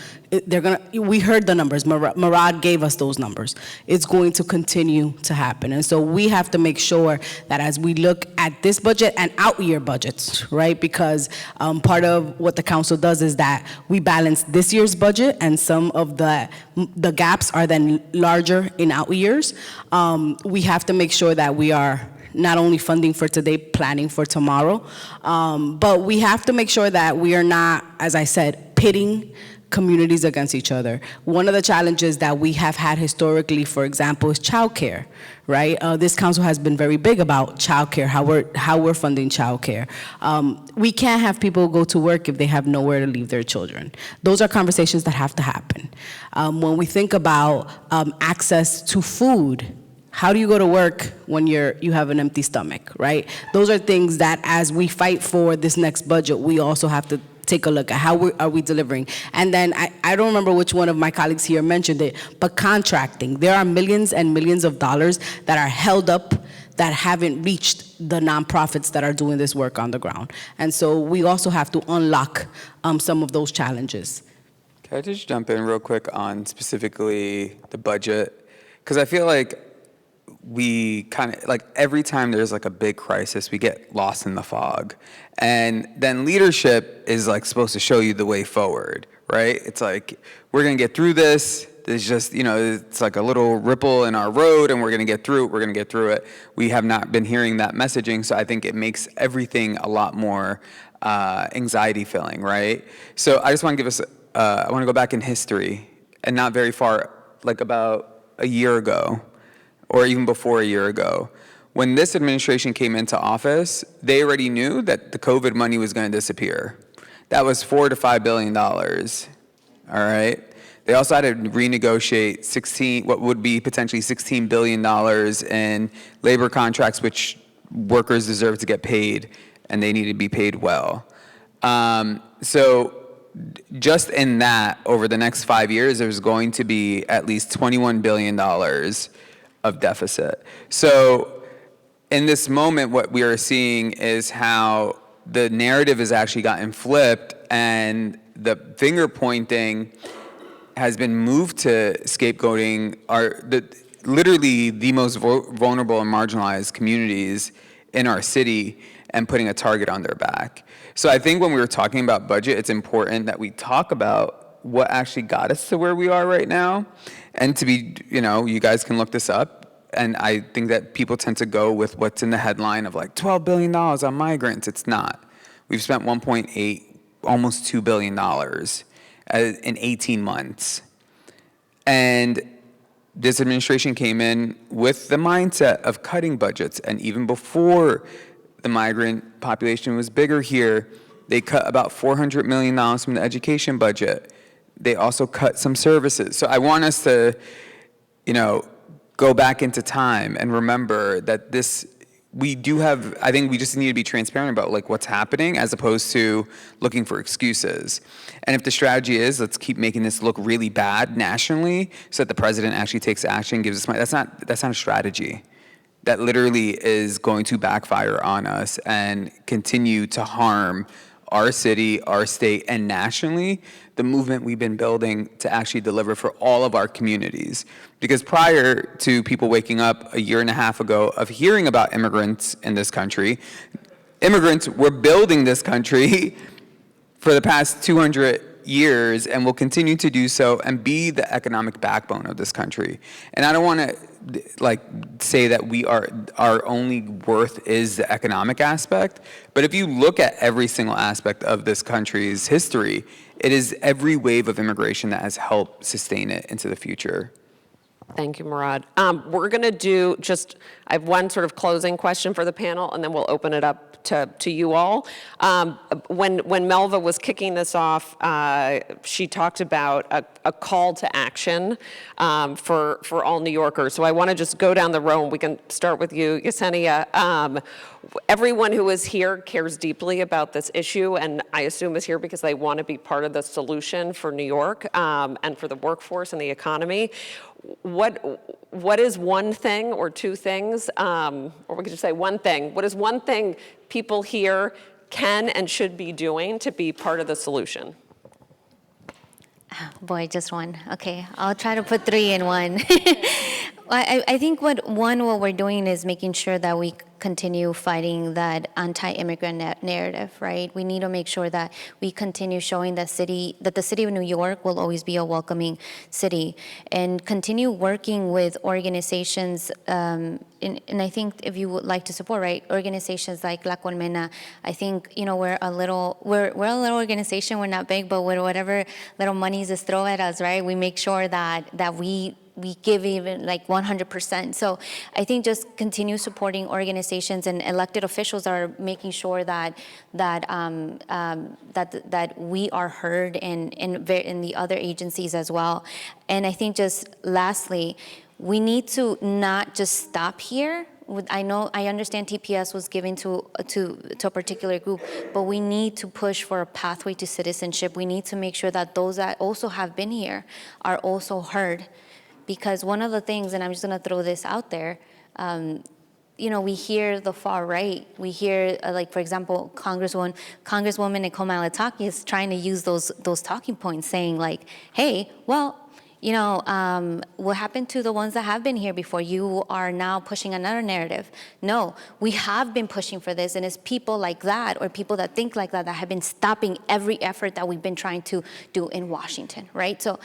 we heard the numbers. Murad gave us those numbers. It's going to continue to happen. And so we have to make sure that as we look at this budget and out-year budgets, right, because part of what the council does is that we balance this year's budget, and some of the gaps are then larger in out years. We have to make sure that we are not only funding for today, planning for tomorrow, but we have to make sure that we are not, as I said, pitting communities against each other. One of the challenges that we have had historically, for example, is childcare, right? This council has been very big about childcare, how we're funding childcare. We can't have people go to work if they have nowhere to leave their children. Those are conversations that have to happen. When we think about access to food, how do you go to work when you have an empty stomach, right? Those are things that, as we fight for this next budget, we also have to take a look at how are we delivering. And then I don't remember which one of my colleagues here mentioned it, but contracting. There are millions and millions of dollars that are held up that haven't reached the nonprofits that are doing this work on the ground. And so we also have to unlock some of those challenges. Can I just jump in real quick on specifically the budget? Because I feel like we kind of, like, every time there's like a big crisis, we get lost in the fog. And then leadership is like supposed to show you the way forward, right? It's like, we're gonna get through this. There's just, you know, it's like a little ripple in our road, and we're gonna get through it, we're gonna get through it. We have not been hearing that messaging, so I think it makes everything a lot more anxiety filling, right? So I just wanna give us, I wanna go back in history, and not very far, like about a year ago, or even before a year ago. When this administration came into office, they already knew that the COVID money was going to disappear. That was $4 to $5 billion, all right? They also had to renegotiate what would be potentially $16 billion in labor contracts, which workers deserve to get paid, and they need to be paid well. So just in that, over the next 5 years, there's going to be at least $21 billion of deficit. So in this moment, what we are seeing is how the narrative has actually gotten flipped, and the finger pointing has been moved to scapegoating literally the most vulnerable and marginalized communities in our city and putting a target on their back. So I think when we were talking about budget, it's important that we talk about what actually got us to where we are right now. And to be, you guys can look this up. And I think that people tend to go with what's in the headline of like $12 billion on migrants. It's not. We've spent 1.8, almost $2 billion in 18 months. And this administration came in with the mindset of cutting budgets. And even before the migrant population was bigger here, they cut about $400 million from the education budget. They also cut some services. So I want us to, go back into time and remember that we do have, I think we just need to be transparent about like what's happening as opposed to looking for excuses. And if the strategy is, let's keep making this look really bad nationally so that the president actually takes action, gives us money, that's not a strategy. That literally is going to backfire on us and continue to harm our city, our state, and nationally, the movement we've been building to actually deliver for all of our communities. Because prior to people waking up a year and a half ago of hearing about immigrants in this country, immigrants were building this country for the past 200 years and will continue to do so and be the economic backbone of this country. And I don't want to say that our only worth is the economic aspect, but if you look at every single aspect of this country's history, it is every wave of immigration that has helped sustain it into the future. Thank you, Murad. We're going to I have one sort of closing question for the panel, and then we'll open it up to you all. When Melva was kicking this off, she talked about a call to action for all New Yorkers. So I want to just go down the row, and we can start with you, Yesenia. Everyone who is here cares deeply about this issue, and I assume is here because they want to be part of the solution for New York and for the workforce and the economy. What is one thing or two things, or we could just say one thing, what is one thing people here can and should be doing to be part of the solution? Boy, just one. Okay, I'll try to put three in one. I think what we're doing is making sure that we continue fighting that anti-immigrant narrative, right? We need to make sure that we continue showing that the city of New York will always be a welcoming city, and continue working with organizations. And I think if you would like to support, right, organizations like La Colmena, I think we're a little organization. We're not big, but with whatever little monies is thrown at us, right? We make sure that we give even like 100%. So I think just continue supporting organizations, and elected officials are making sure that we are heard in the other agencies as well. And I think just lastly, we need to not just stop here. I understand TPS was given to a particular group, but we need to push for a pathway to citizenship. We need to make sure that those that also have been here are also heard. Because one of the things, and I'm just going to throw this out there, we hear the far right. We hear, for example, Congresswoman Nicole Malataki is trying to use those talking points, saying like, hey, well, what happened to the ones that have been here before? You are now pushing another narrative. No, we have been pushing for this, and it's people like that or people that think like that have been stopping every effort that we've been trying to do in Washington, right? So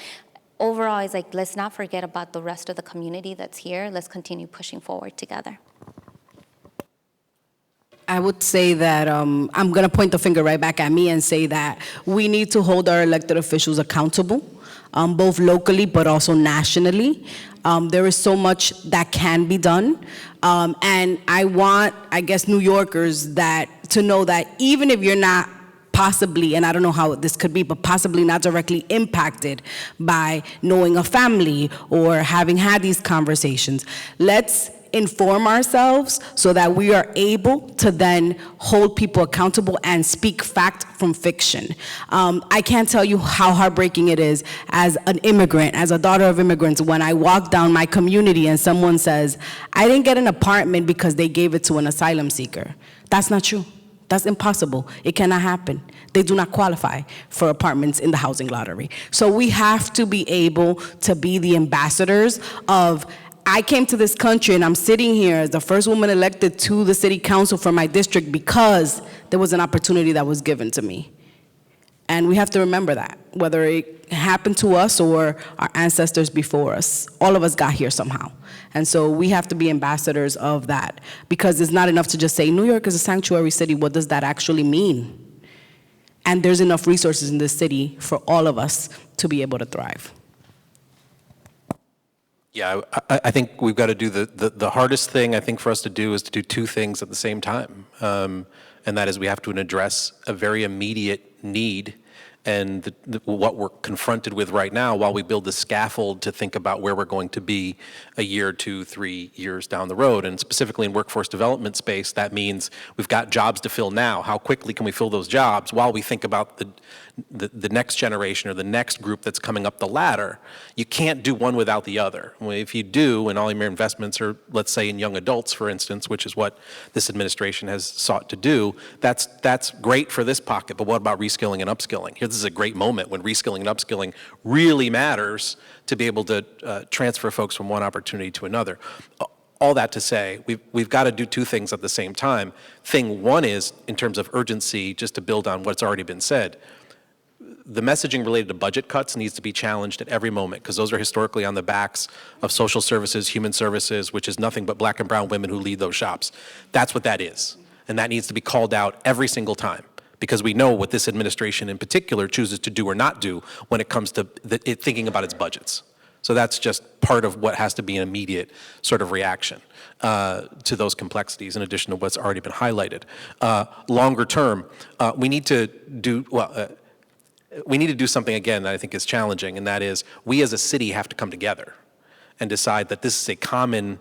overall, it's like, let's not forget about the rest of the community that's here. Let's continue pushing forward together. I would say that I'm going to point the finger right back at me and say that we need to hold our elected officials accountable, both locally but also nationally. There is so much that can be done. And I want, New Yorkers to know that even if you're not possibly, and I don't know how this could be, but possibly not directly impacted by knowing a family or having had these conversations, let's inform ourselves so that we are able to then hold people accountable and speak fact from fiction. I can't tell you how heartbreaking it is as an immigrant, as a daughter of immigrants, when I walk down my community and someone says, I didn't get an apartment because they gave it to an asylum seeker. That's not true. That's impossible. It cannot happen. They do not qualify for apartments in the housing lottery. So we have to be able to be the ambassadors of, I came to this country and I'm sitting here as the first woman elected to the city council for my district because there was an opportunity that was given to me. And we have to remember that, whether it happened to us or our ancestors before us. All of us got here somehow. And so we have to be ambassadors of that, because it's not enough to just say, New York is a sanctuary city. What does that actually mean? And there's enough resources in this city for all of us to be able to thrive. Yeah, I think we've got to do the hardest thing, I think, for us to do is to do two things at the same time. And that is we have to address a very immediate need and what we're confronted with right now while we build the scaffold to think about where we're going to be a year, 2, 3 years down the road. And specifically in workforce development space, that means we've got jobs to fill now. How quickly can we fill those jobs while we think about the next generation or the next group that's coming up the ladder? You can't do one without the other. If you do, and all your investments are, let's say, in young adults, for instance, which is what this administration has sought to do, that's great for this pocket, but what about reskilling and upskilling? Here, this is a great moment when reskilling and upskilling really matters to be able to transfer folks from one opportunity to another. All that to say, we've got to do two things at the same time. Thing one is, in terms of urgency, just to build on what's already been said, the messaging related to budget cuts needs to be challenged at every moment, because those are historically on the backs of social services, human services, which is nothing but black and brown women who lead those shops. That's what that is. And that needs to be called out every single time, because we know what this administration in particular chooses to do or not do when it comes to thinking about its budgets. So that's just part of what has to be an immediate sort of reaction to those complexities, in addition to what's already been highlighted. Longer term, we need to do, we need to do something again that I think is challenging, and that is we as a city have to come together and decide that this is a common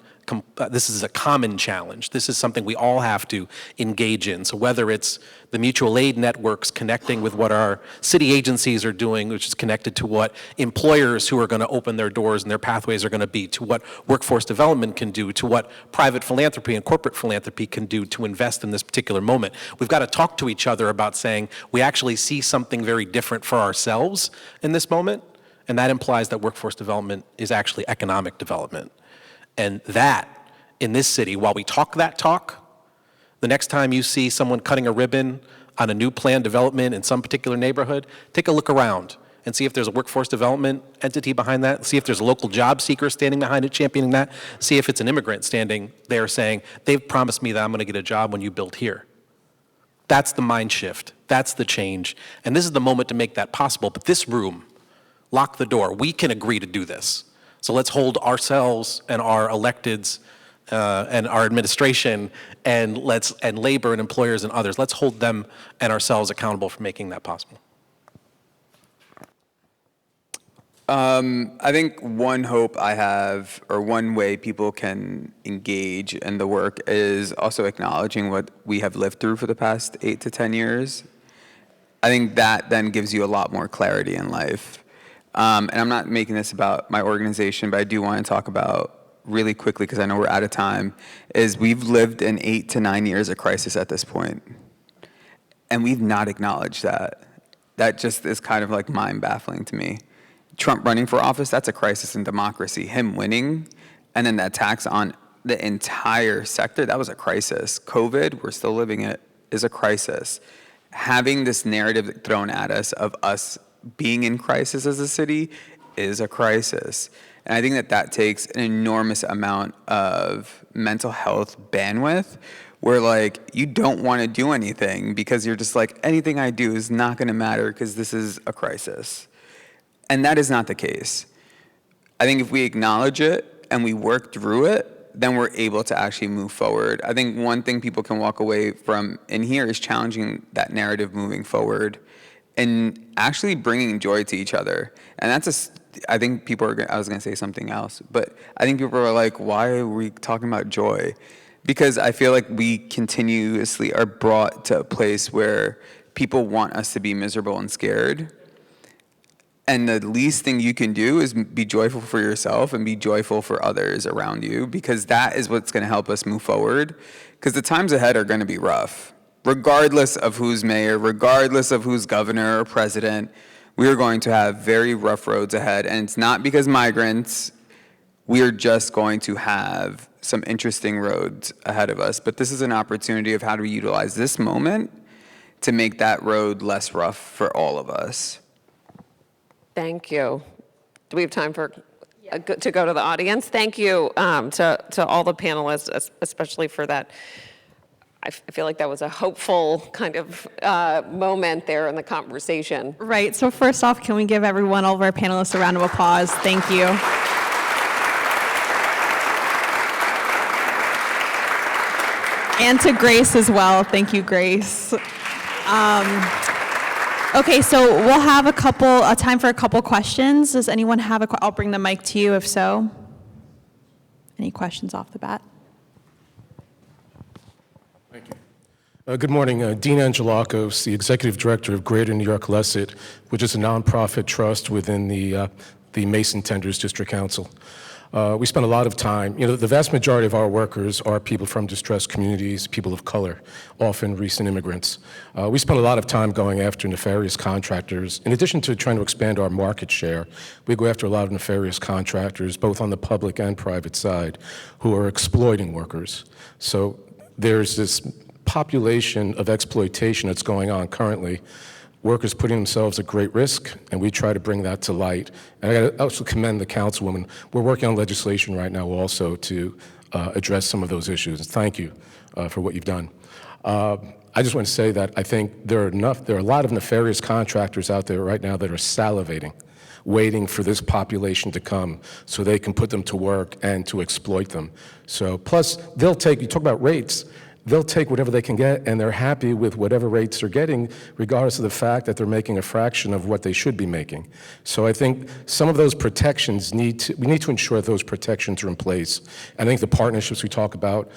challenge. This is something we all have to engage in. So whether it's the mutual aid networks connecting with what our city agencies are doing, which is connected to what employers who are going to open their doors and their pathways are going to be, to what workforce development can do, to what private philanthropy and corporate philanthropy can do to invest in this particular moment. We've got to talk to each other about saying we actually see something very different for ourselves in this moment, and that implies that workforce development is actually economic development. And that, in this city, while we talk that talk, the next time you see someone cutting a ribbon on a new planned development in some particular neighborhood, take a look around and see if there's a workforce development entity behind that, see if there's a local job seeker standing behind it, championing that, see if it's an immigrant standing there saying, they've promised me that I'm gonna get a job when you build here. That's the mind shift, that's the change, and this is the moment to make that possible. But this room, lock the door, we can agree to do this. So let's hold ourselves and our electeds and our administration and labor and employers and others, let's hold them and ourselves accountable for making that possible. I think one hope I have, or one way people can engage in the work, is also acknowledging what we have lived through for the past 8 to 10 years. I think that then gives you a lot more clarity in life. And I'm not making this about my organization, but I do want to talk about really quickly, because I know we're out of time, is we've lived in 8 to 9 years of crisis at this point. And we've not acknowledged that. That just is kind of like mind-baffling to me. Trump running for office, that's a crisis in democracy. Him winning, and then the attacks on the entire sector, that was a crisis. COVID, we're still living it, is a crisis. Having this narrative thrown at us of us being in crisis as a city is a crisis. And I think that takes an enormous amount of mental health bandwidth, where like you don't want to do anything because you're just like, anything I do is not going to matter because this is a crisis. And that is not the case. I think if we acknowledge it and we work through it, then we're able to actually move forward. I think one thing people can walk away from in here is challenging that narrative moving forward and actually bringing joy to each other. And that's I think people are, I was gonna say something else, but I think people are like, why are we talking about joy? Because I feel like we continuously are brought to a place where people want us to be miserable and scared. And the least thing you can do is be joyful for yourself and be joyful for others around you, because that is what's gonna help us move forward. Because the times ahead are gonna be rough. regardless of who's mayor, regardless of who's governor or president, we are going to have very rough roads ahead. And it's not because migrants, we are just going to have some interesting roads ahead of us. But this is an opportunity of how do we utilize this moment to make that road less rough for all of us. Thank you. Do we have time for to go to the audience? Thank you to all the panelists, especially for that. I feel like that was a hopeful kind of moment there in the conversation. Right. So first off, can we give everyone, all of our panelists, a round of applause? Thank you. And to Grace as well. Thank you, Grace. Okay, so we'll have time for a couple questions. Does anyone have I'll bring the mic to you if so. Any questions off the bat? Thank you. Good morning. Dean Angelakos, the Executive Director of Greater New York Lesset, which is a nonprofit trust within the Mason Tenders District Council. We spend a lot of time, the vast majority of our workers are people from distressed communities, people of color, often recent immigrants. We spend a lot of time going after nefarious contractors. In addition to trying to expand our market share, we go after a lot of nefarious contractors, both on the public and private side, who are exploiting workers. So there's this population of exploitation that's going on currently. Workers putting themselves at great risk, and we try to bring that to light. And I got to also commend the councilwoman. We're working on legislation right now also to address some of those issues. Thank you for what you've done. I just want to say that I think there are a lot of nefarious contractors out there right now that are salivating, waiting for this population to come so they can put them to work and to exploit them. So plus you talk about rates, they'll take whatever they can get, and they're happy with whatever rates they're getting, regardless of the fact that they're making a fraction of what they should be making. So I think some of those protections we need to ensure that those protections are in place. And I think the partnerships we talk about,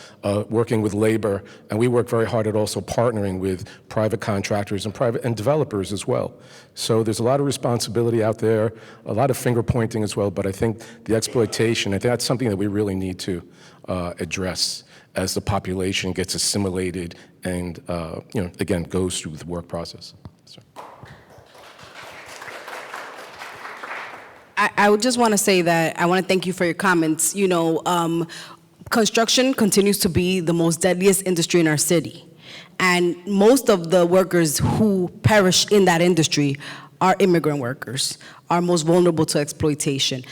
working with labor, and we work very hard at also partnering with private contractors and developers as well. So there's a lot of responsibility out there, a lot of finger pointing as well, but I think the exploitation, I think that's something that we really need to address as the population gets assimilated and, again, goes through the work process. So. I would just want to say that I want to thank you for your comments. Construction continues to be the most deadliest industry in our city. And most of the workers who perish in that industry are immigrant workers, are most vulnerable to exploitation.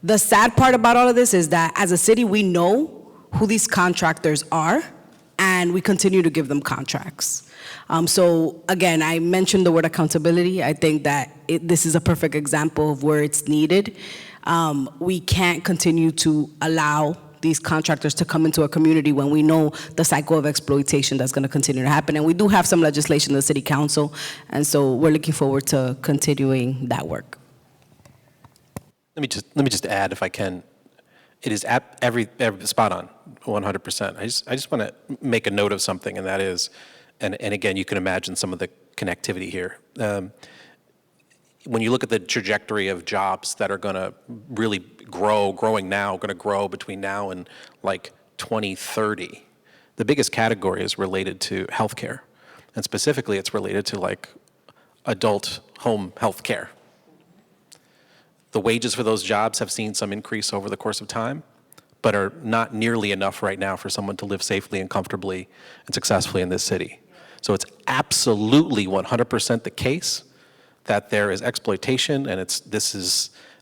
The sad part about all of this is that as a city, we know who these contractors are, and we continue to give them contracts. So again, I mentioned the word accountability. I think that this is a perfect example of where it's needed. We can't continue to allow these contractors to come into a community when we know the cycle of exploitation that's going to continue to happen. And we do have some legislation in the city council, and so we're looking forward to continuing that work. Let me just add, if I can. It is every spot on, 100%. I just want to make a note of something, and that is, and again, you can imagine some of the connectivity here. When you look at the trajectory of jobs that are going to really growing now, going to grow between now and like 2030, the biggest category is related to healthcare, and specifically, it's related to like adult home health care. The wages for those jobs have seen some increase over the course of time, but are not nearly enough right now for someone to live safely and comfortably and successfully in this city. So it's absolutely 100% the case that there is exploitation, and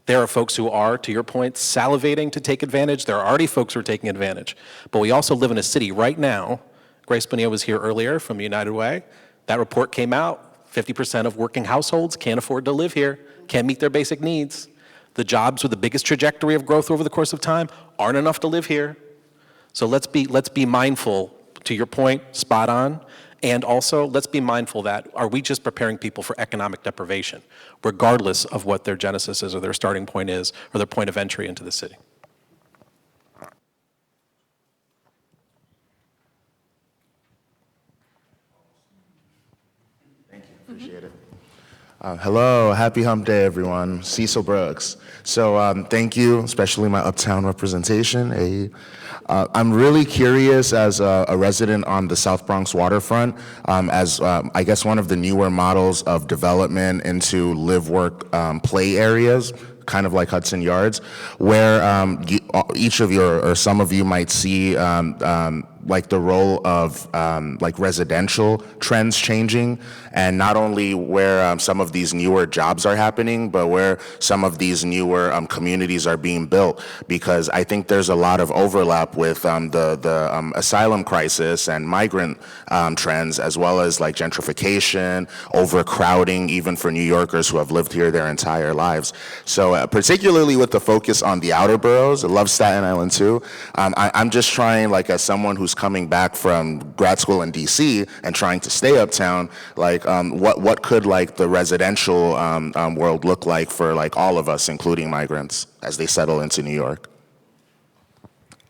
there are folks who are, to your point, salivating to take advantage. There are already folks who are taking advantage. But we also live in a city right now. Grace Bonilla was here earlier from United Way. That report came out. 50% of working households can't afford to live here, can't meet their basic needs. The jobs with the biggest trajectory of growth over the course of time aren't enough to live here. So let's be mindful, to your point, spot on, and also let's be mindful that are we just preparing people for economic deprivation, regardless of what their genesis is or their starting point is or their point of entry into the city. Thank you, appreciate it. Hello, happy hump day, everyone. Cecil Brooks. So thank you, especially my Uptown representation. I'm really curious as a resident on the South Bronx waterfront, as I guess one of the newer models of development into live, work, play areas, kind of like Hudson Yards, where each of your, or some of you might see like the role of like residential trends changing, and not only where some of these newer jobs are happening, but where some of these newer communities are being built, because I think there's a lot of overlap with the asylum crisis and migrant trends, as well as like gentrification, overcrowding, even for New Yorkers who have lived here their entire lives. So particularly with the focus on the outer boroughs, I love Staten Island too. I'm just trying, like as someone who's coming back from grad school in DC and trying to stay uptown, like what could like the residential world look like for like all of us, including migrants, as they settle into New York?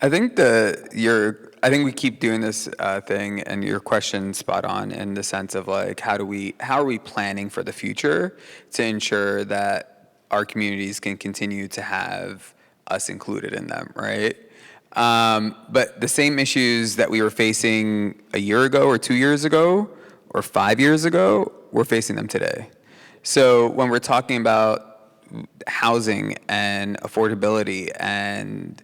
I think I think we keep doing this thing, and your question's spot on in the sense of like how are we planning for the future to ensure that our communities can continue to have us included in them, right? But the same issues that we were facing a year ago or 2 years ago or 5 years ago, we're facing them today. So when we're talking about housing and affordability, and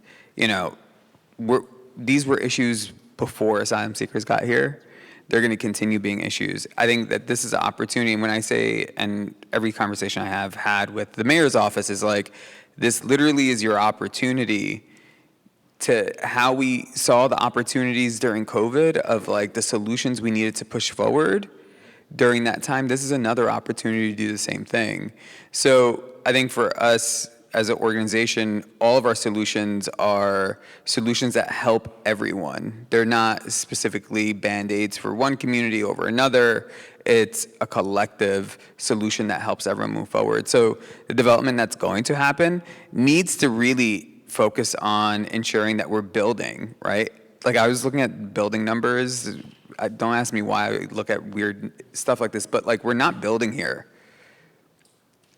these were issues before asylum seekers got here. They're going to continue being issues. I think that this is an opportunity, and when I say, and every conversation I have had with the mayor's office is like, this literally is your opportunity to how we saw the opportunities during COVID of like the solutions we needed to push forward during that time. This is another opportunity to do the same thing. So I think for us as an organization, all of our solutions are solutions that help everyone. They're not specifically Band-Aids for one community over another. It's a collective solution that helps everyone move forward. So the development that's going to happen needs to really focus on ensuring that we're building, right? Like I was looking at building numbers. Don't ask me why I look at weird stuff like this, but like we're not building here.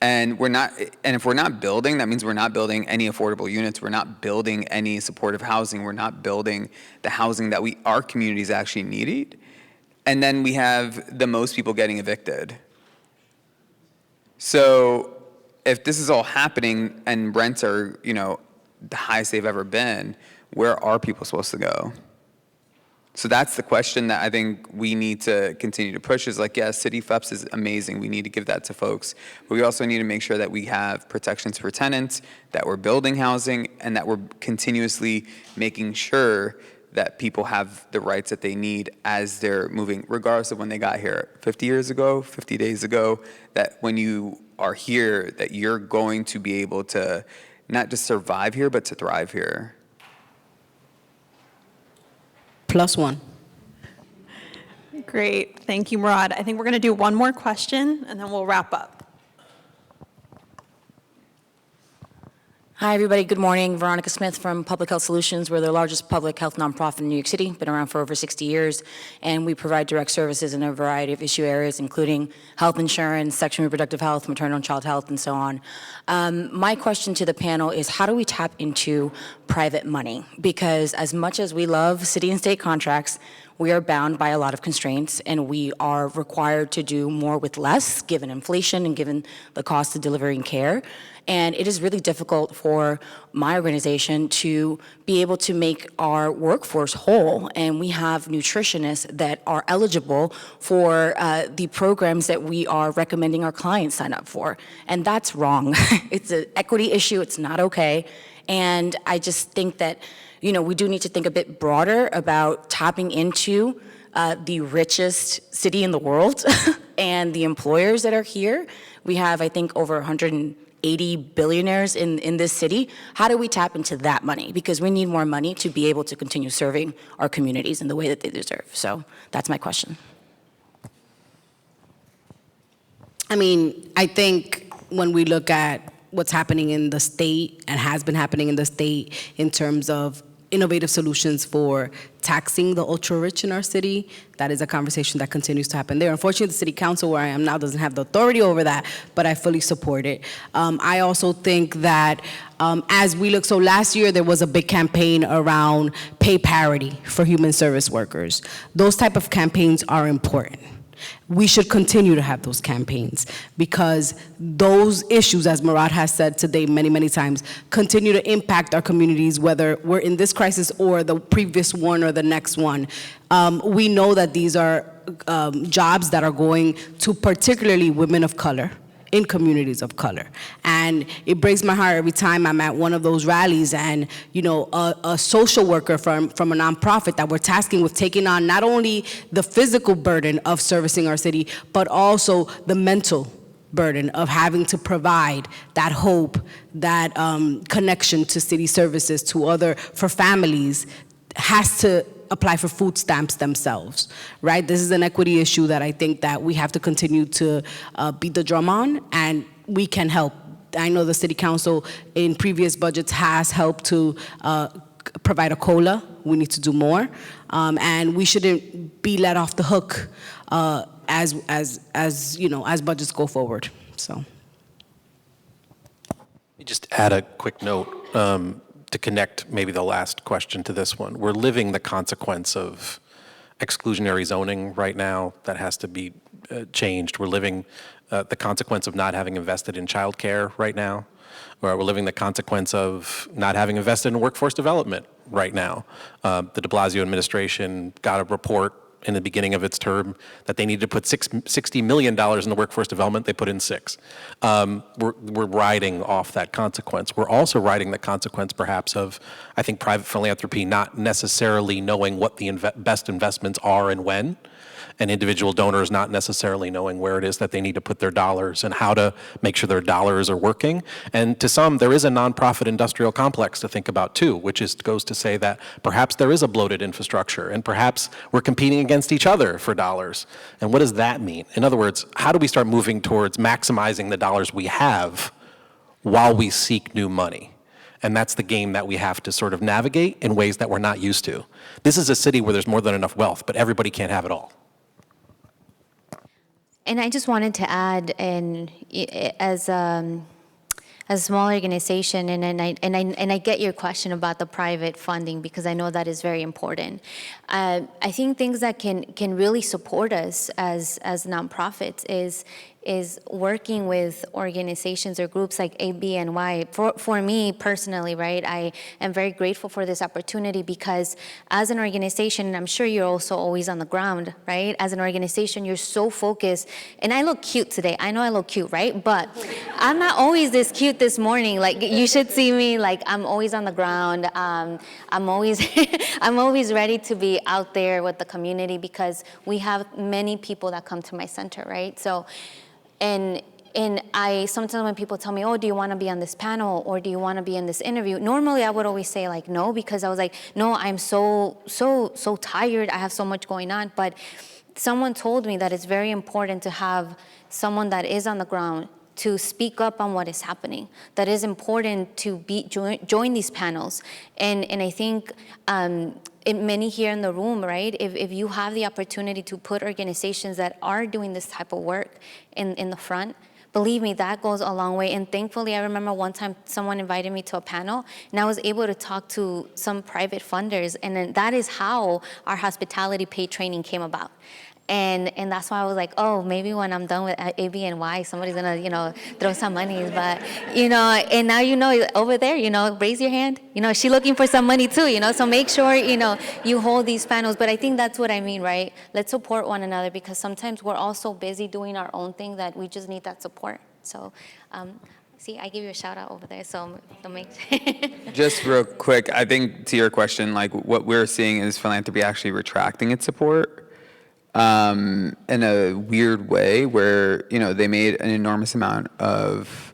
And if we're not building, that means we're not building any affordable units. We're not building any supportive housing. We're not building the housing that our communities actually needed. And then we have the most people getting evicted. So if this is all happening and rents are, the highest they've ever been, where are people supposed to go? So that's the question that I think we need to continue to push is like, yes, city FEPS is amazing. We need to give that to folks. But we also need to make sure that we have protections for tenants, that we're building housing, and that we're continuously making sure that people have the rights that they need as they're moving, regardless of when they got here, 50 years ago, 50 days ago, that when you are here, that you're going to be able to not just survive here, but to thrive here. +1. Great. Thank you, Murad. I think we're going to do one more question, and then we'll wrap up. Hi, everybody. Good morning. Veronica Smith from Public Health Solutions. We're the largest public health nonprofit in New York City, been around for over 60 years, and we provide direct services in a variety of issue areas, including health insurance, sexual and reproductive health, maternal and child health, and so on. My question to the panel is, how do we tap into private money? Because as much as we love city and state contracts, we are bound by a lot of constraints, and we are required to do more with less, given inflation and given the cost of delivering care. And it is really difficult for my organization to be able to make our workforce whole. And we have nutritionists that are eligible for the programs that we are recommending our clients sign up for. And that's wrong. It's an equity issue. It's not okay. And I just think that, we do need to think a bit broader about tapping into the richest city in the world and the employers that are here. We have, I think, over 180 billionaires in this city. How do we tap into that money? Because we need more money to be able to continue serving our communities in the way that they deserve. So that's my question. I think when we look at what's happening in the state and has been happening in the state in terms of innovative solutions for taxing the ultra-rich in our city. That is a conversation that continues to happen there. Unfortunately, the city council where I am now doesn't have the authority over that, but I fully support it. I also think that as we look, so last year there was a big campaign around pay parity for human service workers. Those type of campaigns are important. We should continue to have those campaigns because those issues, as Murat has said today many, many times, continue to impact our communities, whether we're in this crisis or the previous one or the next one. We know that these are jobs that are going to particularly women of color, in communities of color. And it breaks my heart every time I'm at one of those rallies and, you know, a social worker from a nonprofit that we're tasking with taking on not only the physical burden of servicing our city, but also the mental burden of having to provide that hope, that connection to city services, for families, has to apply for food stamps themselves, right? This is an equity issue that I think that we have to continue to beat the drum on, and we can help. I know the city council in previous budgets has helped to provide a COLA. We need to do more, and we shouldn't be let off the hook as you know, as budgets go forward. So, just add a quick note. To connect maybe the last question to this one. We're living the consequence of exclusionary zoning right now that has to be changed. We're living the consequence of not having invested in childcare right now. Or we're living the consequence of not having invested in workforce development right now. The de Blasio administration got a report in the beginning of its term that they needed to put $60 million in the workforce development. They put in $6 million. We're riding off that consequence. We're also riding the consequence, perhaps, of, I think, private philanthropy not necessarily knowing what the best investments are and when, and individual donors not necessarily knowing where it is that they need to put their dollars and how to make sure their dollars are working. And to some, there is a nonprofit industrial complex to think about too, which goes to say that perhaps there is a bloated infrastructure and perhaps we're competing against each other for dollars. And what does that mean? In other words, how do we start moving towards maximizing the dollars we have while we seek new money? And that's the game that we have to sort of navigate in ways that we're not used to. This is a city where there's more than enough wealth, but everybody can't have it all. And I just wanted to add, and as a small organization, and I get your question about the private funding because I know that is very important. I think things that can really support us as nonprofits is working with organizations or groups like ABNY. For me personally, right, I am very grateful for this opportunity because as an organization, and I'm sure you're also always on the ground, right? As an organization, you're so focused, and I look cute today. I know I look cute, right? But I'm not always this cute this morning. Like, you should see me, like, I'm always on the ground. I'm always, I'm always ready to be out there with the community because we have many people that come to my center, right? So, and I sometimes when people tell me, oh, do you want to be on this panel or do you want to be in this interview? Normally I would always say like no, because I was like, no, I'm so tired. I have so much going on. But someone told me that it's very important to have someone that is on the ground to speak up on what is happening. That is important to join these panels. And I think many here in the room, right, if you have the opportunity to put organizations that are doing this type of work in the front, believe me, that goes a long way. And thankfully, I remember one time someone invited me to a panel, and I was able to talk to some private funders, and then that is how our hospitality pay training came about. And that's why I was like, oh, maybe when I'm done with ABNY, somebody's gonna, throw some money. But, and now, over there, raise your hand. She's looking for some money too, so make sure, you hold these panels. But I think that's what I mean, right? Let's support one another because sometimes we're all so busy doing our own thing that we just need that support. So, see, I give you a shout out over there, so don't make. Just real quick, I think to your question, like what we're seeing is philanthropy actually retracting its support. In a weird way where, they made an enormous amount of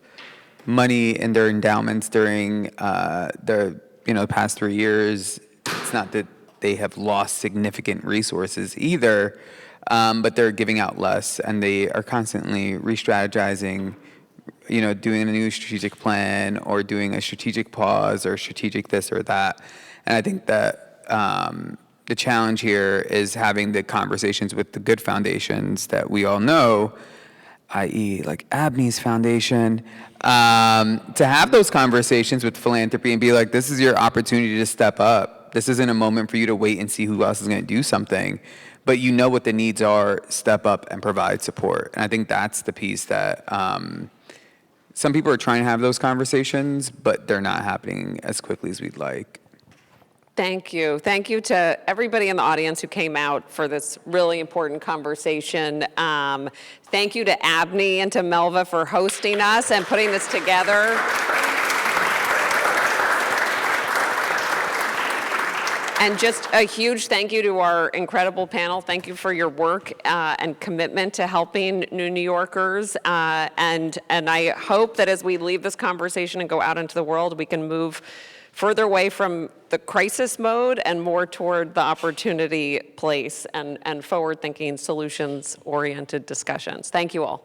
money in their endowments during the past 3 years. It's not that they have lost significant resources either, but they're giving out less and they are constantly re-strategizing, doing a new strategic plan or doing a strategic pause or strategic this or that. And I think that the challenge here is having the conversations with the good foundations that we all know, i.e. like ABNY's foundation, to have those conversations with philanthropy and be like, this is your opportunity to step up. This isn't a moment for you to wait and see who else is going to do something. But you know what the needs are, step up and provide support. And I think that's the piece that some people are trying to have those conversations, but they're not happening as quickly as we'd like. Thank you. Thank you to everybody in the audience who came out for this really important conversation. Thank you to ABNY and to Melva for hosting us and putting this together. And just a huge thank you to our incredible panel. Thank you for your work and commitment to helping New Yorkers. And I hope that as we leave this conversation and go out into the world, we can move further away from the crisis mode and more toward the opportunity place and forward-thinking, solutions-oriented discussions. Thank you all.